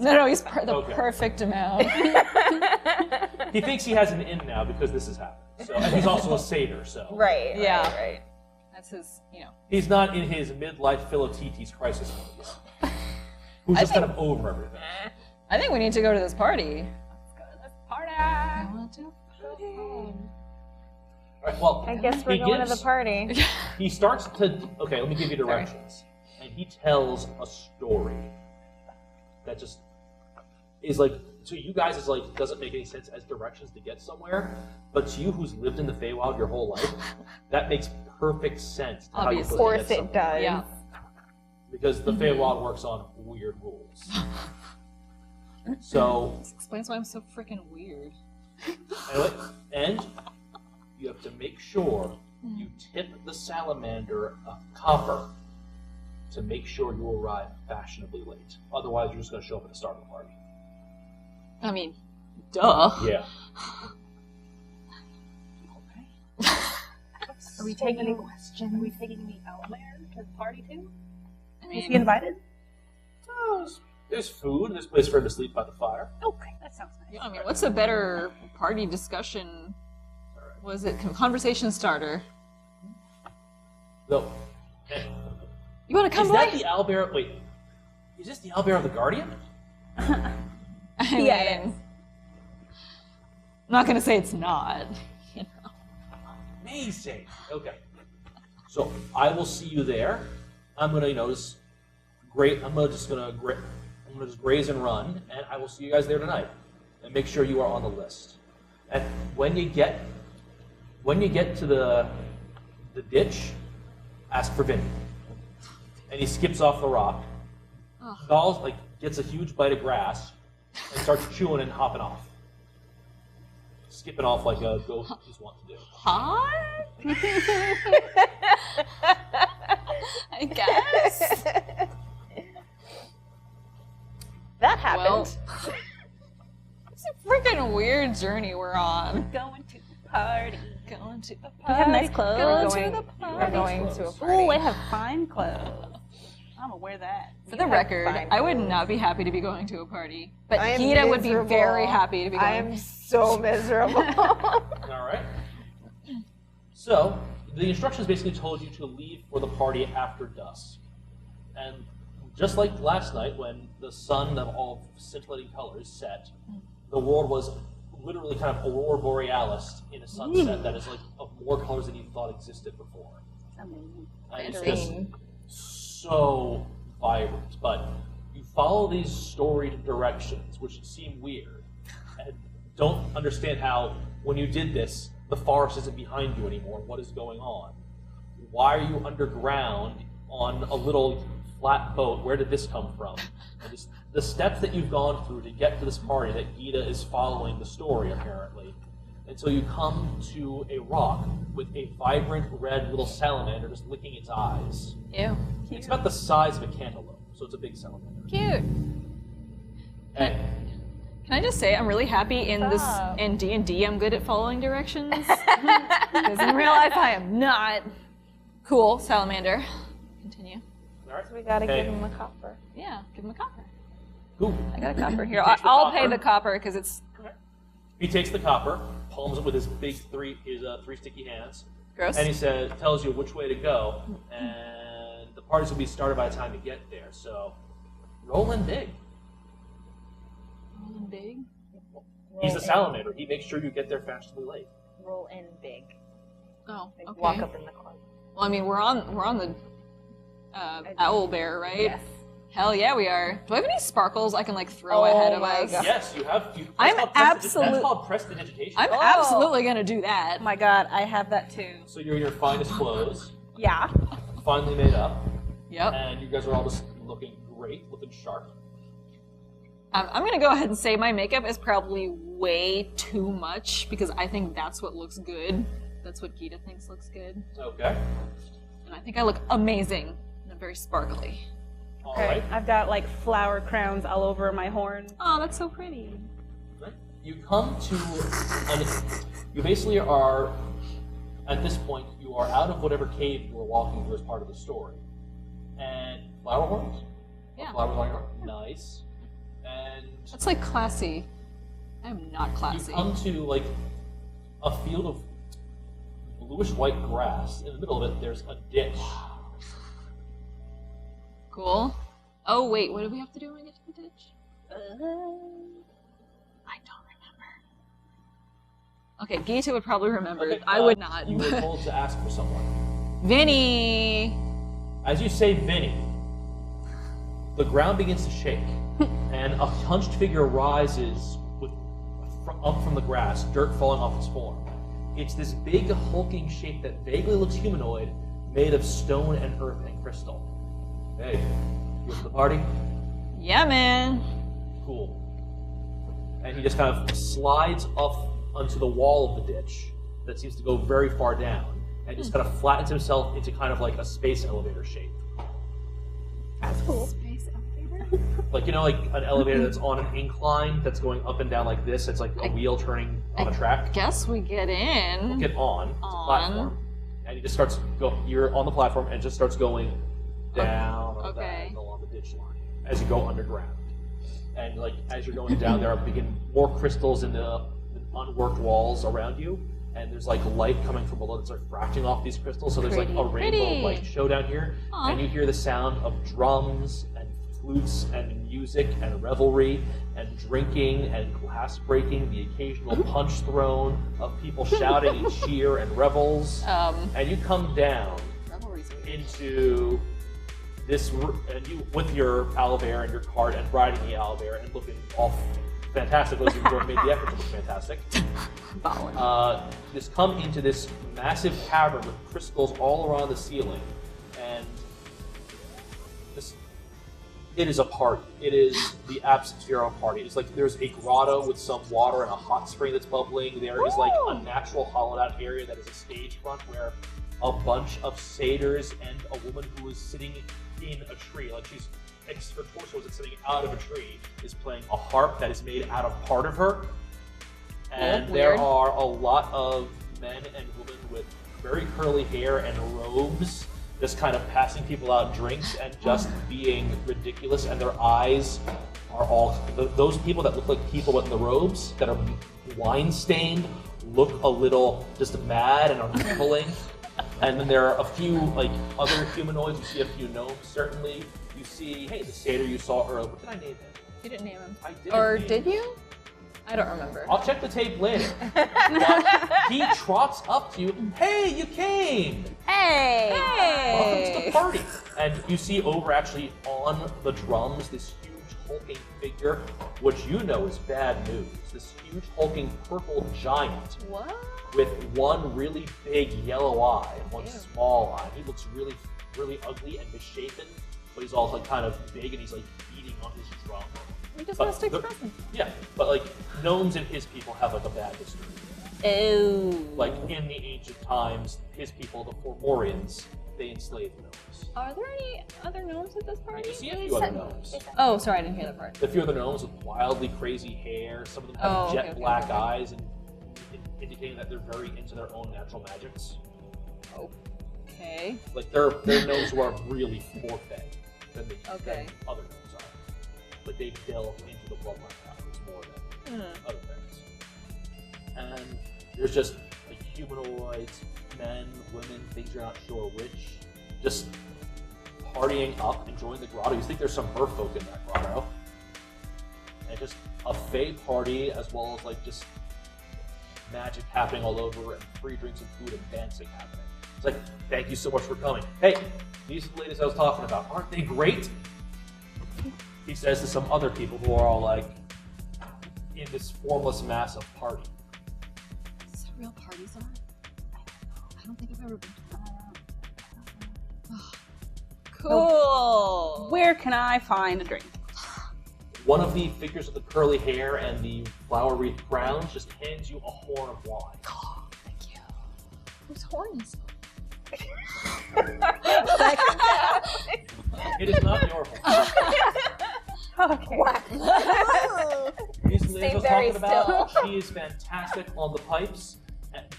No. He's the Okay. perfect amount. He thinks he has an in now because this has happened. So, and he's also a satyr, so. Right. Yeah. Right. That's his, He's not in his midlife Philoctetes crisis mode yet. Who's just kind of over everything. I think we need to go to this party. Party! I want to party. All right, well, I guess we're he going to gives- the party. He starts to. Okay, let me give you directions. And he tells a story that just is like, to you guys, it's like, doesn't make any sense as directions to get somewhere. But to you who's lived in the Feywild your whole life, that makes perfect sense to how you're Obviously. Of supposed to course get it somewhere. does. Yeah. Because the Feywild works on weird rules. So, This explains why I'm so freaking weird. anyway, and you have to make sure you tip the salamander a copper to make sure you arrive fashionably late. Otherwise, you're just going to show up at the start of the party. I mean, duh. Yeah. Are we taking any questions? Are we taking the owlbear to the party too? Is he mean, invited? Oh, there's food. There's a place for him to sleep by the fire. Okay, that sounds nice. I mean, what's a better party discussion? Was it conversation starter? No. You want to come Is by? that the owlbear? Wait. Is this the owlbear of the Guardian? I mean, Yeah, it is. I'm not gonna say it's not. You know. Amazing. Okay. So I will see you there. I'm gonna, just great. I'm just graze and run, and I will see you guys there tonight. And make sure you are on the list. And when you get to the ditch, ask for Vinny. And he skips off the rock. Falls, gets a huge bite of grass and starts chewing and hopping off. Skipping off like a ghost just wants to do. Hot? I guess. That happened. Well, it's a freaking weird journey we're on. Going to the party. Going to the party. We have nice clothes. We're going to a party. Oh, I have fine clothes. I'm gonna wear that. For the record, I would not be happy to be going to a party, but I am Gita would be miserable. very happy to be going. I am so miserable. All right. So the instructions basically told you to leave for the party after dusk, and just like last night when the sun of all scintillating colors set, the world was literally kind of aurora borealis in a sunset that is of more colors than you thought existed before. And it's just so vibrant, but you follow these storied directions, which seem weird, and don't understand how, when you did this, the forest isn't behind you anymore. What is going on? Why are you underground on a little flat boat? Where did this come from? And just the steps that you've gone through to get to this party that Gita is following the story, apparently. Until you come to a rock with a vibrant red little salamander just licking its eyes. Ew. It's about the size of a cantaloupe, so it's a big salamander. Cute. And Can I just say I'm really happy in D&D I'm good at following directions. Because in real life I am not. Cool, salamander. Continue. all right. So we gotta Okay. give him a copper. Yeah, give him a copper. Cool. I got a copper here. Takes the I'll pay copper. the copper because it's He takes the copper, palms it with his big three sticky hands, gross. and he tells you which way to go, and the parties will be started by the time you get there. So, roll in big. Rolling big. He's the salamander. He makes sure you get there fashionably late. Roll in big. Oh, Like okay. walk up in the corner. Well, I mean, we're on the owl bear, right? Yes. Hell yeah, we are. Do I have any sparkles I can throw ahead of my us? God. Yes, you have. I'm That's called prestidigitation. I'm absolutely gonna do that. Oh my god, I have that too. So you're in your finest clothes, Yeah. finely made up, Yep. and you guys are all just looking great, looking sharp. I'm gonna go ahead and say my makeup is probably way too much because I think that's what looks good. That's what Gita thinks looks good. Okay. And I think I look amazing. And I'm very sparkly. All right. I've got flower crowns all over my horn. Oh, that's so pretty. You come to, you basically are, at this point, you are out of whatever cave you were walking through as part of the story. And flower horns? Yeah. Flowers on your horn? Nice. And That's classy. I am not you classy. come to a field of bluish white grass. In the middle of it, there's a ditch. Cool. Oh wait, what do we have to do when we get to the ditch? I don't remember. Okay, Gita would probably remember. Okay, I would not. You were told to ask for someone. Vinny! As you say Vinny, the ground begins to shake, and a hunched figure rises up from the grass, dirt falling off its form. It's this big, hulking shape that vaguely looks humanoid, made of stone and earth and crystal. Hey, you to the party? Yeah, man. Cool. And he just kind of slides up onto the wall of the ditch that seems to go very far down, and just kind of flattens himself into kind of like a space elevator shape. That's cool. Space elevator? Like, an elevator that's on an incline that's going up and down like this. It's like a wheel turning on a track. Guess we get in. Get on. It's a platform. and he just starts you're on the platform and it just starts going down on the Okay. diagonal on the ditch line as you go underground. And like as you're going down, there begin more crystals in the unworked walls around you, and there's like light coming from below that's like fracting off these crystals. So there's like a rainbow light show down here, and you hear the sound of drums and flutes and music and revelry and drinking and glass breaking, the occasional punch thrown of people shouting and cheer and revels. And you come down into this, and you with your owlbear and your cart and riding the owlbear and looking all fantastic. Those of you who have made the effort to look fantastic. Just come into this massive cavern with crystals all around the ceiling, and it is a party. It is the absolute zero party. It's like there's a grotto with some water and a hot spring that's bubbling. There is like a natural hollowed out area that is a stage front where a bunch of satyrs and a woman who is sitting in a tree, like her torso is sitting out of a tree, is playing a harp that is made out of part of her. And there are a lot of men and women with very curly hair and robes just kind of passing people out drinks and just being ridiculous, and their eyes are all those people that look like people in the robes that are wine stained look a little just mad and unraveling. And then there are a few like other humanoids. You see a few gnomes, certainly. You see, hey, the satyr you saw earlier. What did I name him? You didn't name him. I didn't. Or name did him. you? I don't remember. I'll check the tape later. But he trots up to you. Hey, you came! Hey! Welcome to the party. And you see over actually on the drums this huge hulking figure, which you know is bad news. This huge hulking purple giant. What? With one really big yellow eye and one small eye. He looks really, really ugly and misshapen, but he's also like kind of big and he's like beating on his drum. He just wants to express him. Yeah, but like gnomes and his people have like a bad history. Oh. Like in the ancient times, his people, the Formorians, they enslaved gnomes. Are there any other gnomes at this party? You see a few other gnomes. Oh, sorry, I didn't hear that part. A few other gnomes with wildly crazy hair. Some of them have jet black eyes, and indicating that they're very into their own natural magics. Okay. Like they're gnomes who are really more fed than other gnomes are. But they delve into the bloodline patterns more than other things. And there's just like humanoids, men, women, things you're not sure which, just partying up, enjoying the grotto. You think there's some merfolk in that grotto. And just a fae party, as well as like just magic happening all over, and free drinks and food and dancing happening. It's like, thank you so much for coming. Hey, these ladies I was talking about, aren't they great? He says to some other people who are all like in this formless mass of party. Is this a real party zone? I don't think I've ever been to one. Cool. Where can I find a drink? One of the figures with the curly hair and the flower wreath crowns just hands you a horn of wine. Oh, thank you. Whose horn is It is not your horn. Okay. These ladies I was talking about, she is fantastic on the pipes.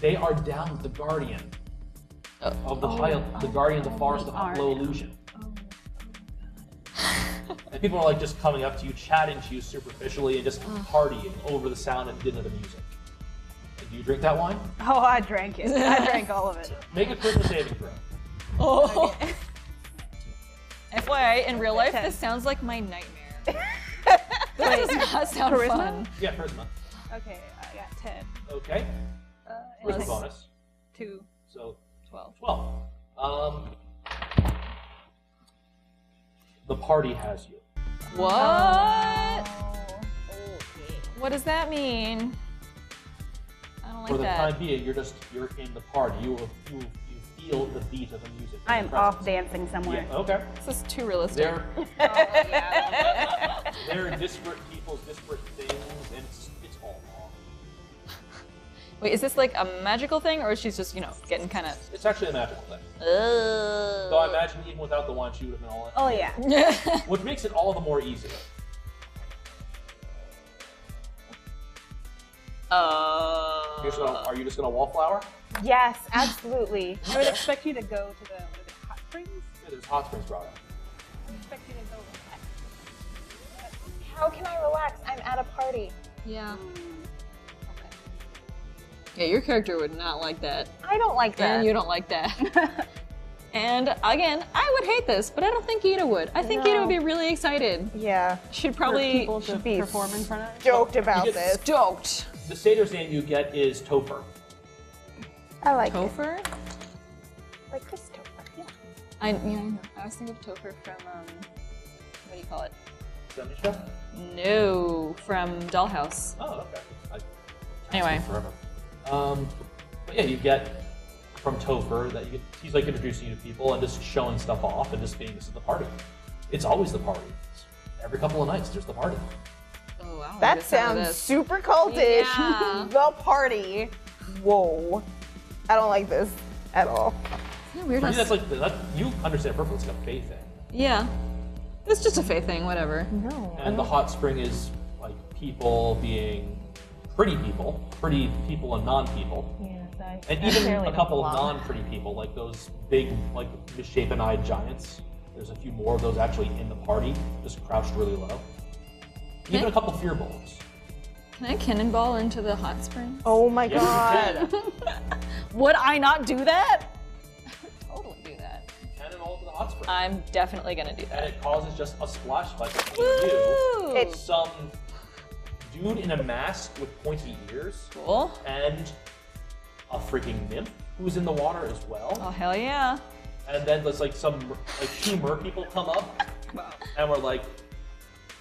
They are down with the guardian of the guardian of the forest of low illusion. And people are like just coming up to you, chatting to you superficially, and just partying over the sound and din of the music. And do you drink that wine? Oh, I drank it. I drank all of it. Make a charisma saving throw. Oh. FYI, in real life, this sounds like my nightmare. This does not sound fun. Yeah, charisma. Okay, I got 10. Okay. Charisma bonus. 2. So 12. 12. The party has you. What? Oh, okay. What does that mean? I don't like For the that. time being, you're in the party. You feel the beat of the music. I am off dancing somewhere. Yeah, okay. This is too realistic. They're disparate people's disparate things, and it's all wrong. Wait, is this like a magical thing, or is she just, getting kind of... It's actually a magical thing. So I imagine even without the wine, she would have been all in. Oh, yeah. Which makes it all the more easier. Uh... Are you just gonna wallflower? Yes, absolutely. I would expect you to go to the hot springs. Yeah, there's hot springs brought up. I would expect you to go relax. How can I relax? I'm at a party. Yeah. Yeah, your character would not like that. I don't like that. And you don't like that. And again, I would hate this, but I don't think Gita would. I think Gita would be really excited. Yeah. She'd probably People to be perform in front of. Joked about get this. stoked. The satyr's name you get is Topher. I like it. Topher? Like Christopher. Yeah. I know. I was thinking of Topher from what do you call it? Semisha? No, from Dollhouse. Oh, okay. Anyway. Forever. But yeah, you get from Topher that he's like introducing you to people and just showing stuff off and just being this is the party. It's always the party. Every couple of nights, there's the party. Oh wow. That sounds super cultish. Yeah. The party. Whoa. I don't like this at all. Isn't it weird? For me, that's like you understand perfectly. It's like a fae thing. Yeah. It's just a fae thing, whatever. No. And the hot spring is like people being pretty people and non-people. Yes, And even a couple of non-pretty people, like those big, like misshapen-eyed giants. There's a few more of those actually in the party, just crouched really low. Even a couple fear bulbs. Can I cannonball into the hot spring? Oh my Yes, god. you can. Would I not do that? I would totally do that. Cannonball to the hot spring. I'm definitely gonna do And that. it causes just a splash fight between Woo! you, some dude in a mask with pointy ears, Cool. and a freaking nymph who's in the water as well. Oh hell yeah. And then there's like two mer people come up, and we're like,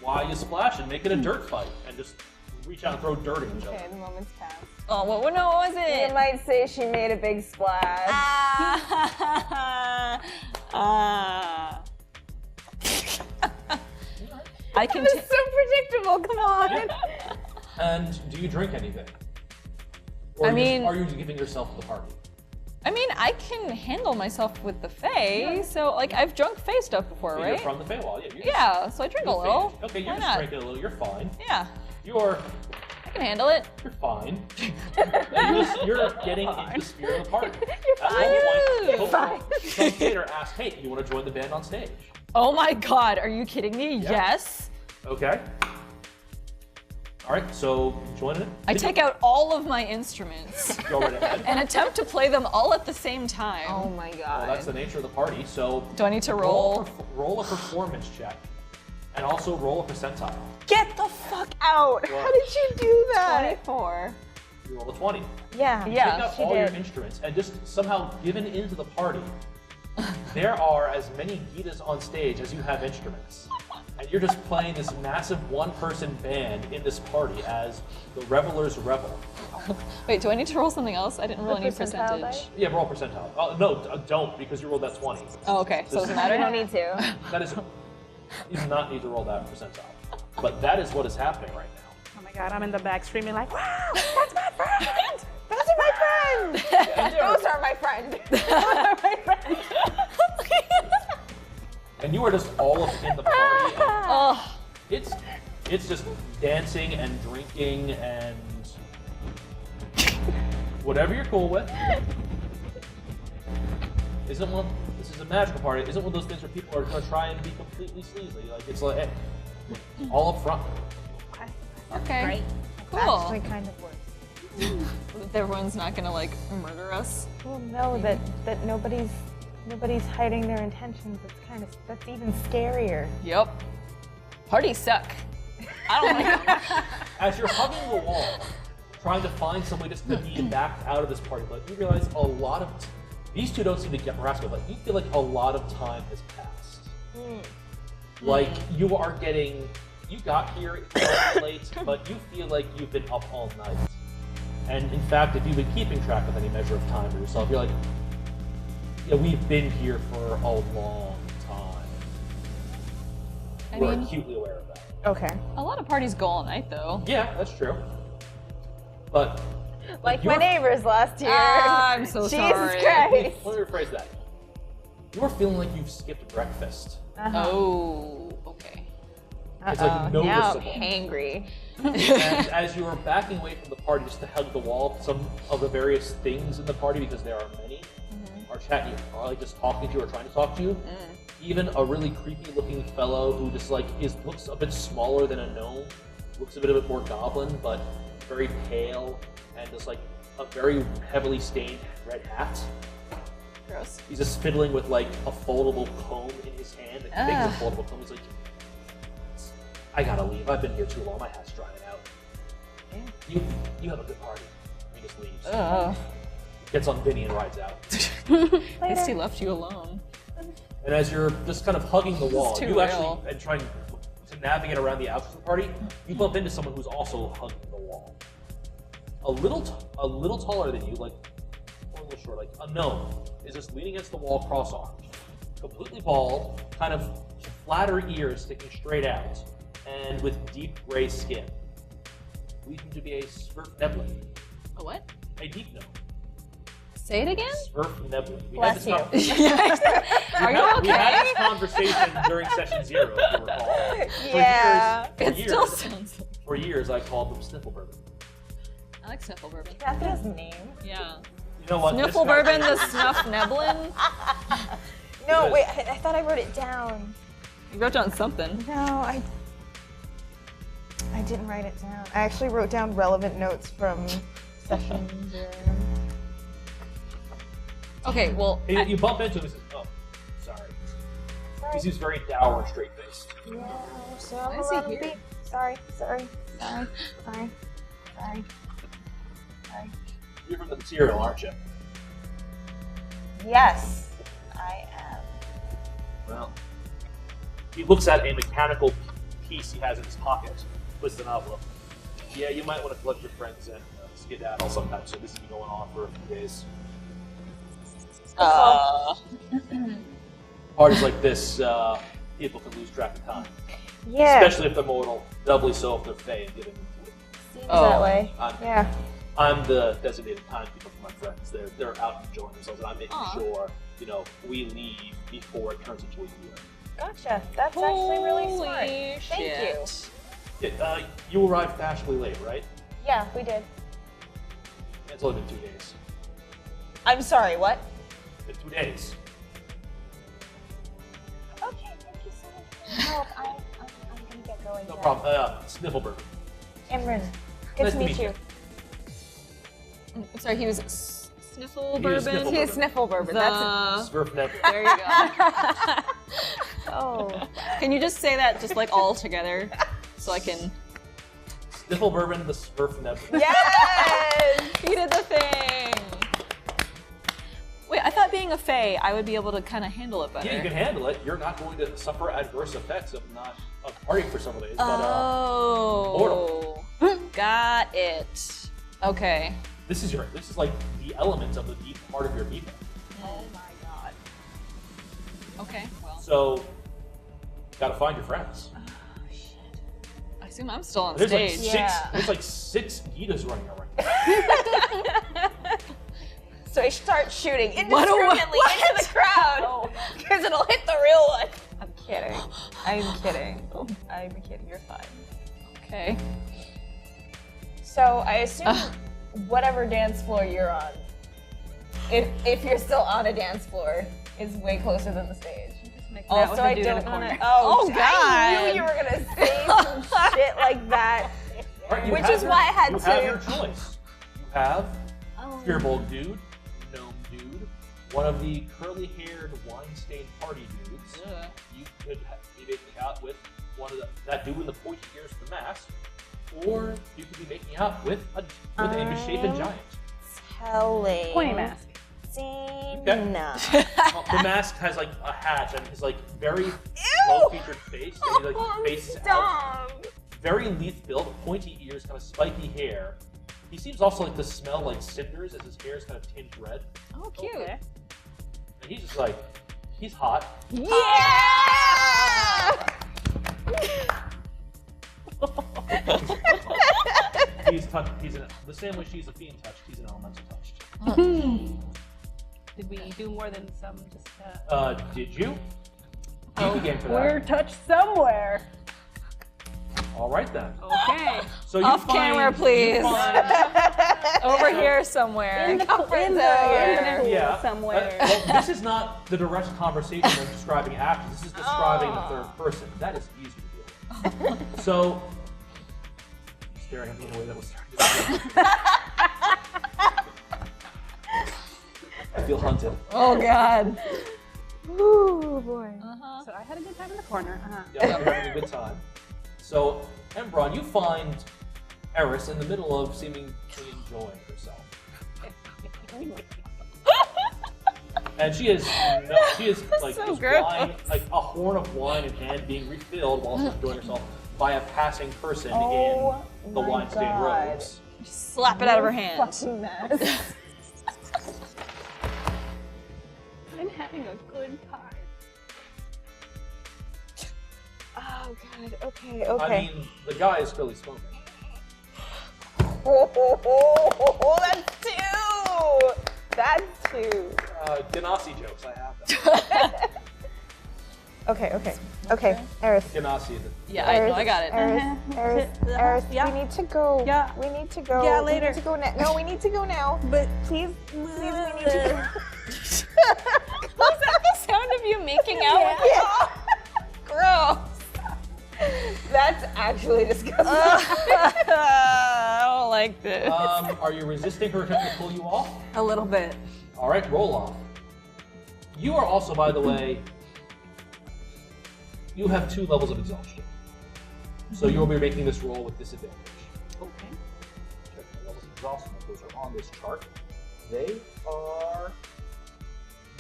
why you splashing? Make it a dirt fight, and just reach out and throw dirt at each other. Okay, the moment's passed. Oh no, what was it? You might say she made a big splash. I can. It's so predictable, come on. And do you drink anything? Or are you giving yourself to the party? I mean, I can handle myself with the Fae, so like I've drunk Fae stuff before, Okay, right? You're from the Feywild, yeah. Yeah, so I drink a little. Okay, you're Why just not? drinking a little. You're fine. Yeah, You're I can handle it. fine. you're getting into the spirit of the party. You're fine. You're fine. Some theater asked, "Hey, you want to join the band on stage?" Oh my god, are you kidding me? Yeah. Yes. Okay. All right, so join it. I take out all of my instruments Go right ahead. and attempt to play them all at the same time. Oh my god. Well, that's the nature of the party. So Do I need to roll? Roll a performance check, and also roll a percentile. Get the fuck out! How did you do that? 24. You roll a 20. Yeah. Take Yeah, out she all did. your instruments and just somehow given into the party. There are as many Gitas on stage as you have instruments. And you're just playing this massive one-person band in this party as the revelers revel. Wait, do I need to roll something else? I didn't roll any percentile percentage. Yeah, roll percentile. No, don't, because you rolled that 20. Oh, okay. So it doesn't matter. I don't need to. That is, you do not need to roll that percentile. But that is what is happening right now. Oh my god, I'm in the back screaming like, wow, that's my friend! Those are my friends! Those are my friends! Those are my friends! And you are just all up in the party. And Oh, it's just dancing and drinking and whatever you're cool with. This is a magical party. Isn't one of those things where people are going to try and be completely sleazy. Like it's like, hey, all up front. okay. Right. Cool. Actually kind of works. Everyone's not gonna like murder us. Well, no, that nobody's hiding their intentions. That's even scarier. Yep. Parties suck. I don't like them. As you're hugging the wall, trying to find some way just to be backed out of this party, but you realize a lot of these two don't seem to get harassed, but you feel like a lot of time has passed. Like you got here late, but you feel like you've been up all night. And in fact, if you've been keeping track of any measure of time for yourself, you're like, yeah, we've been here for a long time. We're acutely aware of that. Okay. A lot of parties go all night though. Yeah, that's true. But Like my you're- neighbors last year. I'm so Jesus sorry. Christ. Let me rephrase that. You're feeling like you've skipped breakfast. Oh, okay. It's like Now noticeable. hangry. And as you are backing away from the party just to hug the wall, some of the various things in the party, because there are many, are chatting, are like just talking to you or trying to talk to you. Even a really creepy looking fellow who just like looks a bit smaller than a gnome, looks a bit more goblin, but very pale and just like a very heavily stained red hat. Gross. He's just fiddling with like a foldable comb in his hand. Like, he takes a foldable comb. He's like, I gotta leave. I've been here too long. My hat's drying out. You have a good party. He just leaves. Gets on Vinny and rides out. At least he left you alone. And as you're just kind of hugging the wall, too you real. actually, and trying to navigate around the outskirts of the party, you bump into someone who's also hugging the wall. A little taller than you, like, or a little short, like a gnome, is just leaning against the wall cross-armed. Completely bald, kind of flatter ears sticking straight out, and with deep gray skin. Leading to be a Svirfneblin. A what? A deep gnome. Say it again? Svirfneblin. Bless you. Are you We had okay? this conversation during session 0, if you recall. Yeah. It still sounds like... For years, I called them Sniffle Bourbon. I like Sniffle Bourbon. That's his name. Yeah. You know what? Sniffle this guy- Bourbon, the Snuff Neblin. No, Because- wait, I thought I wrote it down. You wrote down something. No, I didn't write it down. I actually wrote down relevant notes from session 0. Okay, well, You bump into him and says, oh, sorry. He seems very dour and straight-faced. Yeah, so Why is he hold on, here? Sorry. You're from the material, aren't you? Yes, I am. Well, he looks at a mechanical piece he has in his pocket, puts an envelope. Yeah, you might want to collect your friends and skedaddle sometime soon. This has been going on for a few days. Parties like this, people can lose track of time. Yeah, Especially if they're mortal, doubly so if they're fey and given seems Oh. that way. I'm- Yeah. I'm the designated timekeeper for my friends. They're out enjoying themselves, and I'm making Aw. sure, we leave before it turns into a year. Gotcha. That's actually really smart. Holy Thank you. You arrived fashionably late, right? Yeah, we did. It's only been 2 days. I'm sorry, what? It's 2 days. Okay, thank you so much for your help. I'm gonna get going. No now. problem. Sniffleberg. Aembron, good Nice to to meet meet you. I'm sorry, he was Sniffle He was Bourbon? Sniffle He is Sniffle Bourbon. That's Svirf Nebula. There you go. oh. Can you just say that just like all together so I can... Sniffle Bourbon, the Svirf Nebula. Yes. He did the thing! Wait, I thought being a fae, I would be able to kind of handle it better. Yeah, you can handle it. You're not going to suffer adverse effects of not partying for several days, but Oh. Got it. Okay. this is like the element of the deep part of your being. Oh my god. Okay, well. So, gotta find your friends. I assume I'm still on There's like stage. six. Yeah. There's like 6 Gitas running around. So I start shooting What a- indiscriminately into the crowd Oh. because it'll hit the real one. I'm kidding. I'm kidding. I'm kidding. You're fine. Okay. So I assume whatever dance floor you're on, if you're still on a dance floor, is way closer than the stage. Also, I don't want to. Oh, I God. knew you were gonna say some shit like that. Alright, you Which have is why I had you to- have your choice. You have Fearbold Dude, Gnome Dude, one of the curly-haired, wine-stained party dudes. Ugh. You could be making out with one of that dude with the pointy ears with the mask, or you could be making out with a misshapen giant. Telling. Pointy mask. Cena. Well, the mask has like a hat and his like very low-featured face, and he like faces out. Stop. Very lithe build, pointy ears, kind of spiky hair. He seems also like to smell like cinders as his hair is kind of tinged red. Oh, cute. Okay. And he's just like, he's hot. Yeah! He's the same way she's a fiend touched, he's an elemental touched. Did we do more than some just Did you? You began for that. We're touched somewhere. All right then. Okay. So you Off find, camera, please. You find, Over here somewhere. In the pool Yeah. somewhere. well, this is not the direct conversation I'm describing after. This is describing the third person. That is easy to deal with. So, staring at me in a way that was starting to I feel hunted. Oh God. Ooh, boy. So I had a good time in the corner. Yeah, you're having a good time. So, Aembron, you find Eris in the middle of seemingly enjoying herself. And she is like so this gross. wine, like a horn of wine in hand being refilled while she's enjoying herself by a passing person Oh in the my wine-stained God. robes. Slap it out of her hand. Fucking mess. I'm having a good time. Oh god. Okay. I Okay. mean, the guy is clearly smoking. Oh, that's two. That's two. Ganassi jokes, I have them. Okay. Eris. Ganassi. Yeah, I know. I got it. Eris, Yeah. we need to go. Yeah. We need to go. Yeah, We later. need to go now. No, we need to go now. But Please, we need to go. Was that the sound of you making out with Yeah. Gross. That's actually disgusting. I don't like this. Are you resisting her attempt to pull you off? A little bit. All right, roll off. You are also, by the way, you have 2 levels of exhaustion. So you will be making this roll with disadvantage. okay. Check the levels of exhaustion. Those are on this chart. They are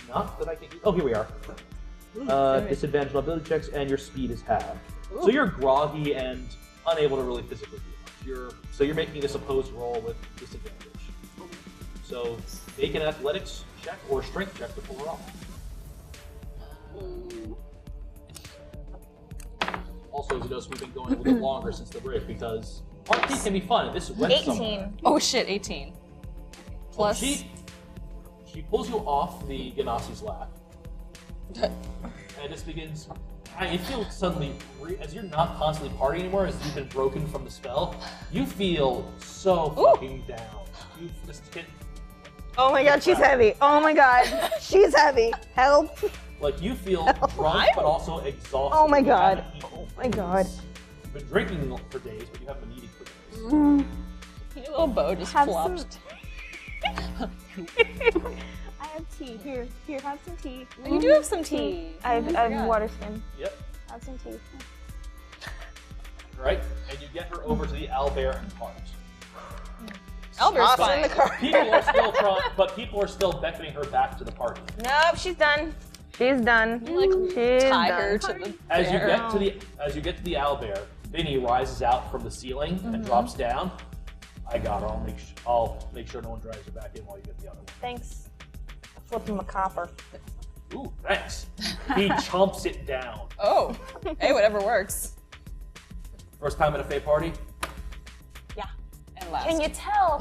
not that I can. Oh, here we are. Disadvantage on ability checks, and your speed is halved. So you're groggy and unable to really physically do much. You're making this opposed roll with disadvantage. So make an athletics check or strength check to pull her off. Also, as you notice, we've been going a little bit longer since the break because party can be fun. And this went somewhere. 18. Oh shit, 18. Plus. She pulls you off the Ganassi's lap, and this begins. You feel suddenly, as you're not constantly partying anymore, as you've been broken from the spell, you feel so fucking down. You've just hit. Oh my god, she's heavy. Oh my god, she's heavy. Help. Like you feel drunk, but also exhausted. Oh my You God. haven't eaten Oh for my God. days. You've been drinking for days, but you haven't been eating for days. Your little bow just Have flopped. I have tea. Here, have some tea. You do have some tea. I have forgot. water skin. Yep. Have some tea. Right, and you get her over to the owlbear and cart. Albert's Toss her in fine. the car. People are still but people are still beckoning her back to the party. Nope, she's done. She's done. She's Tie done. her to the As you bear. get to the owlbear, Vinny rises out from the ceiling and drops down. I got her. I'll make sure no one drives her back in while you get the other one. Thanks. Flip him a copper. Ooh, thanks. He chomps it down. Oh, hey, whatever works. First time at a Fae party? And last. Can you tell?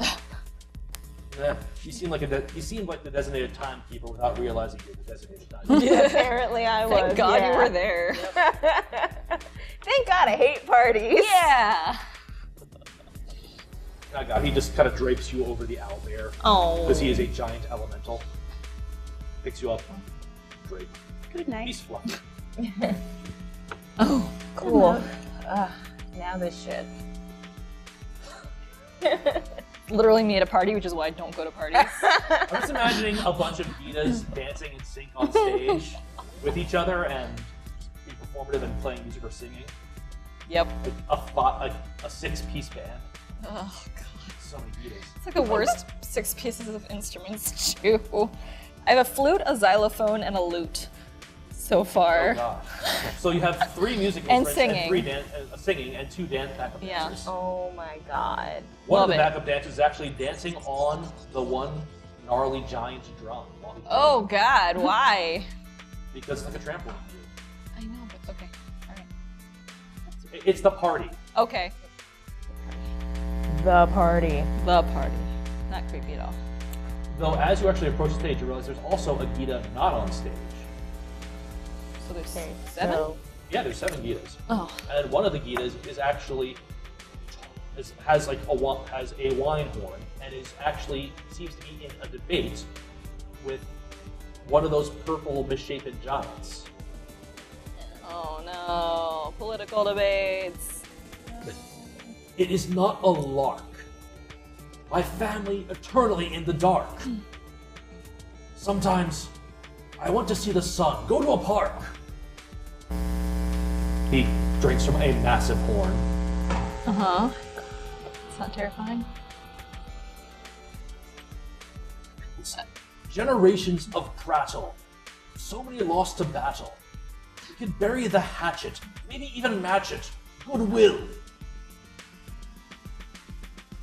You seem like the designated timekeeper without realizing you're the designated timekeeper. Apparently I was. Thank God yeah. you were there. Thank God I hate parties. Yeah. Oh God, he just kind of drapes you over the owlbear Oh. because he is a giant elemental. Picks you up, drape. Good night. He's fluffy. Oh. Cool. Now this shit. Literally me at a party, which is why I don't go to parties. I'm just imagining a bunch of Gitas dancing in sync on stage with each other and being performative and playing music or singing. Yep. Like a 6-piece band. Oh God. So many Gitas. It's like the worst 6 pieces of instruments too. I have a flute, a xylophone, and a lute. So far. Oh gosh. So you have 3 music And instruments singing. and singing and 2 dance backup Yeah. dancers. Oh my God. One Love of the it. backup dancers is actually dancing on the one gnarly giant drum while he Oh God, why? because it's like a trampoline. I know, but okay. Alright. It's the party. Okay. The party. The party. Not creepy at all. Though as you actually approach the stage, you realize there's also a Gita not on stage. So there's Okay, 7? so Yeah, there's 7 Gitas. Oh. And one of the Gitas is actually has a wine horn and is actually seems to be in a debate with one of those purple misshapen giants. Oh no, political debates. It is not a lark. My family eternally in the dark. Sometimes I want to see the sun. Go to a park. He drinks from a massive horn. Uh-huh. It's not terrifying. Generations of prattle. So many lost to battle. We can bury the hatchet, maybe even match it. Goodwill.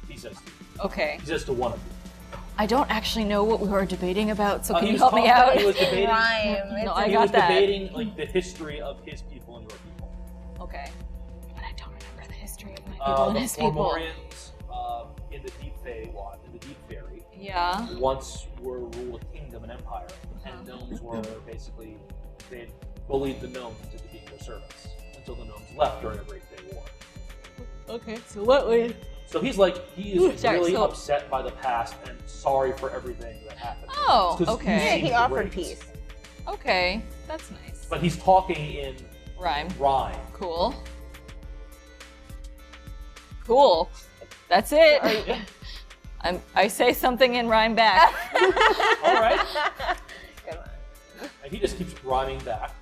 He says to you. Okay. He says to one of you. I don't actually know what we were debating about, so can He you was help me talking- out? He was debating. Rhyme. No, I He got was that. debating like the history of his people and your people. Okay. But I don't remember the history of my people and The his people. Fomorians in the Deep Feywild, in the Deep Fairy, Yeah. once were ruled a kingdom and empire, and gnomes were basically, they had bullied the gnomes into being their servants until the gnomes left during a Great Fey War. Okay, so what would... So he's like, he is Sorry, really so- upset by the past and sorry for everything that happened. Oh, It's 'cause okay. Yeah, seemed he offered great. peace. Okay, that's nice. But he's talking in Rhyme. rhyme. Cool. Cool. That's it. I say something in rhyme back. All right. Good one. And he just keeps rhyming back.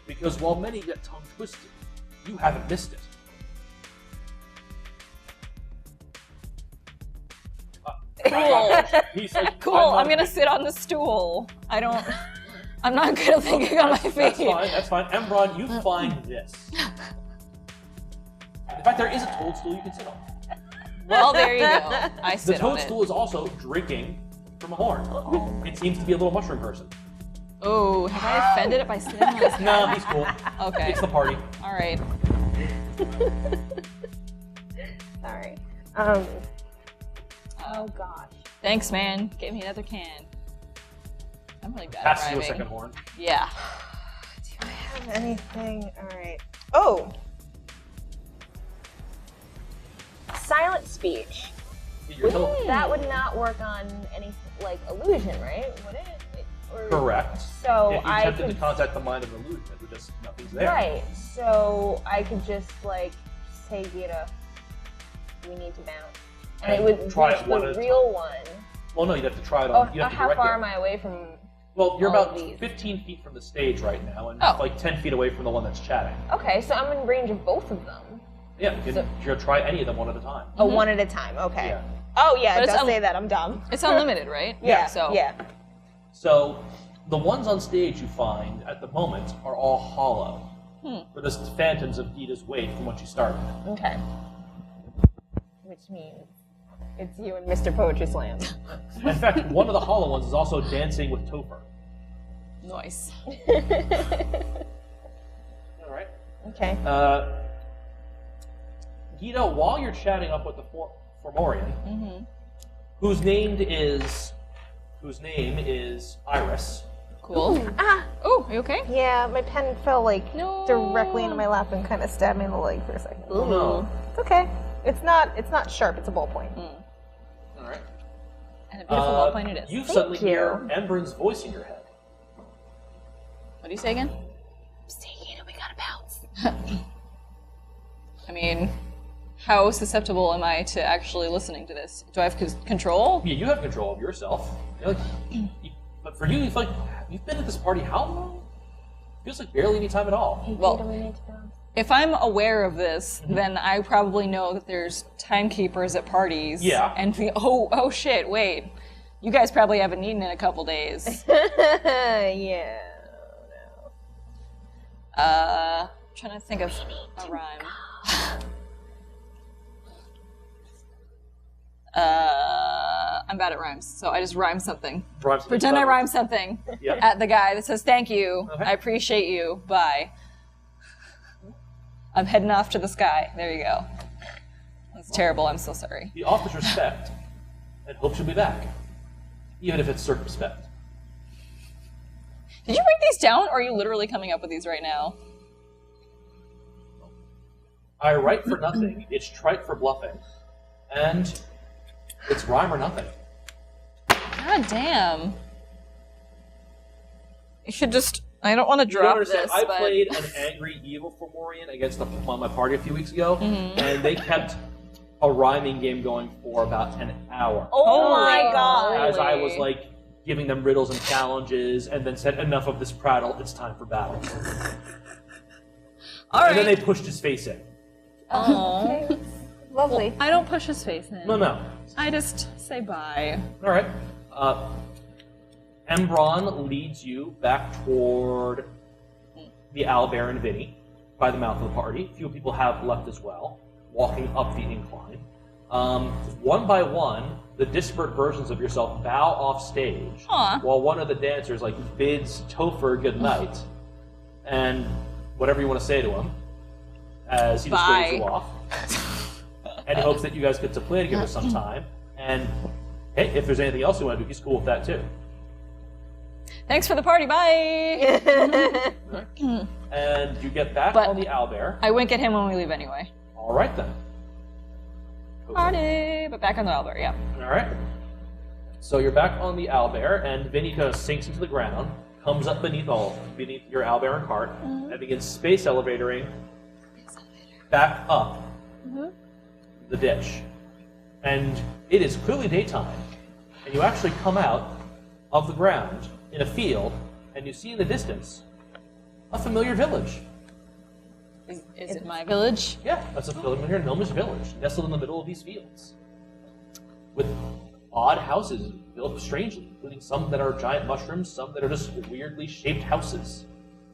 Because while many get tongue twisted, you haven't missed it. Cool. He's like, Cool. not I'm a gonna big- sit on the stool. I'm not good at thinking on my feet. That's fine, that's fine. Embron, you find this. In fact, there is a toadstool you can sit on. Well, there you go. I The sit on it. toadstool is also drinking from a horn. It seems to be a little mushroom person. Oh, have I offended it by sitting on his head? No, he's cool. Okay. It's the party. All right. Sorry. Oh gosh. Thanks, man. Gave me another can. I'm really bad Pass at you a rhyming. second horn. Yeah. Do I have anything? All right. Oh. Silent speech. You're still That would not work on any like illusion, right? Would it? Or, correct. So If you I attempted could. to contact the mind of an illusion, it would just, nothing's there. Right. So I could just like say, Gita, we need to bounce, and it would try reach it one the at a real one. Well, no, you'd have to try it Oh, on. You'd have to how direct far it. am I away from? Well, you're all about of these? 15 feet from the stage right now, and Oh. like 10 feet away from the one that's chatting. Okay, so I'm in range of both of them. Yeah, you're gonna try any of them one at a time. Oh, one at a time. Okay. Yeah. Oh yeah, But it it's does say that. I'm dumb. It's unlimited, right? Yeah. So Yeah. So, the ones on stage you find at the moment are all hollow. They're just phantoms of Gita's weight from when she started. Okay. Which means it's you and Mr. Poetry Slam. In fact, one of the hollow ones is also dancing with Topher. nice. All right. Okay. Gita, while you're chatting up with the Fomorian, whose name is Iris. Cool. Ah. Oh, are you okay? Yeah, my pen fell like No. directly into my lap and kind of stabbed me in the leg for a second. Oh no. It's okay. It's not sharp. It's a ballpoint. All right. And a beautiful ballpoint it is. You suddenly you. hear Embron's voice in your head. What do you say again? Stay, Gita. We gotta bounce. I mean, how susceptible am I to actually listening to this? Do I have control? Yeah, you have control of yourself. You're like, but for you, it's like you've been at this party how long? Feels like barely any time at all. Well, we need to bounce. if I'm aware of this, then I probably know that there's timekeepers at parties. Yeah. And oh shit, wait. You guys probably haven't eaten in a couple days. Yeah. Trying to think of a rhyme. I'm bad at rhymes, so I just rhyme something. Pretend I rhyme something Yep. at the guy that says, "Thank you, Okay. I appreciate you, bye." I'm heading off to the sky. There you go. That's terrible, I'm so sorry. He offers respect and hopes you'll be back, even if it's circumspect. Did you write these down, or are you literally coming up with these right now? I write for nothing. It's trite for bluffing. And it's rhyme or nothing. God damn. You should just... I don't want to You don't drop understand. this, I but... played an angry evil Fomorian against one of my party a few weeks ago, and they kept a rhyming game going for about an hour. Oh my god! As I was like giving them riddles and challenges, and then said, "Enough of this prattle. It's time for battle." All right. And then they pushed his face in. Oh. Lovely. I don't push his face in. No. I just say bye. All right. Aembron leads you back toward the Owlbear and Vinny by the mouth of the party. A few people have left as well, walking up the incline. One by one, the disparate versions of yourself bow off stage, while one of the dancers bids Topher good night, and whatever you want to say to him, as he just waves you off. And he hopes that you guys get to play together sometime. And hey, if there's anything else you want to do, he's cool with that too. Thanks for the party, bye! And you get back But- on the Owlbear. I wink at him when we leave anyway. All right then. Party! But back on the Albert, yeah. All right. So you're back on the Owlbear, and Vinny kind of sinks into the ground, comes up beneath your Owlbear and cart, and begins space elevatoring back up the ditch. And it is clearly daytime, and you actually come out of the ground in a field, and you see in the distance a familiar village. Is it my village? Yeah, that's a familiar gnomish village, nestled in the middle of these fields, with odd houses built strangely, including some that are giant mushrooms, some that are just weirdly shaped houses.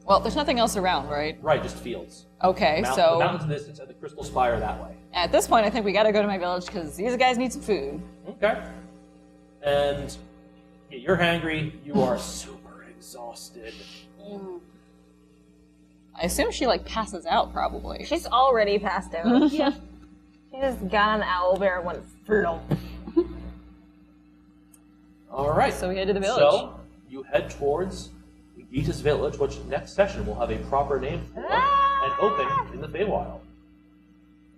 Well, there's nothing else around, right? Right, just fields. Okay, The so mountains in the distance and the crystal spire that way. at this point, I think we gotta go to my village because these guys need some food. Okay. And yeah, you're hangry. You are super exhausted. I assume she passes out probably. She's already passed out. Yeah. She just got on the Owlbear and went flump. All right. So we head to the village. So you head towards Gita's village, which next session will have a proper name for and open in the Feywild.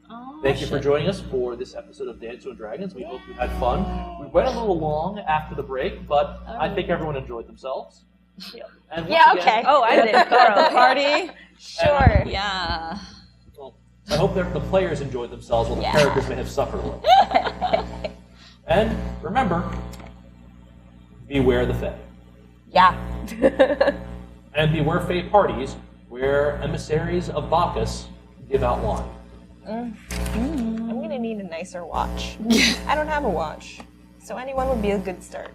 Oh, Thank you for joining us for this episode of Dansu Dragons. We hope you had fun. We went a little long after the break, but I think everyone enjoyed themselves. And once again- okay. Oh, I did. Party. Sure. Yeah. Well, I hope that the players enjoyed themselves while the characters may have suffered a little. And remember, beware the Fae. Yeah. And beware Fae parties where emissaries of Bacchus give out wine. I'm gonna need a nicer watch. I don't have a watch, so anyone would be a good start.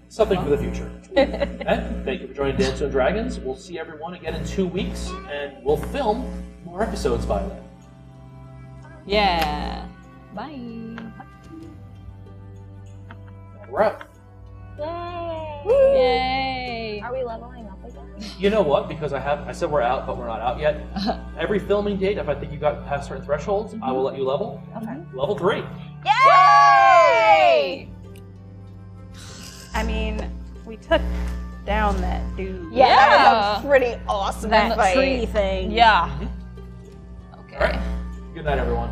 Something for the future. And thank you for joining Dansu Dragons. We'll see everyone again in 2 weeks, and we'll film more episodes by then. Yeah. Bye. We're out. Yay! Yay. Are we leveling up again? You know what? Because I said we're out, but we're not out yet. Every filming date, if I think you got past certain thresholds, I will let you level. Okay. Level 3. Yay! I mean, we took down that dude. Yeah, that Yeah. was a pretty awesome That fight. Tree thing. Yeah. All right. Good night, everyone.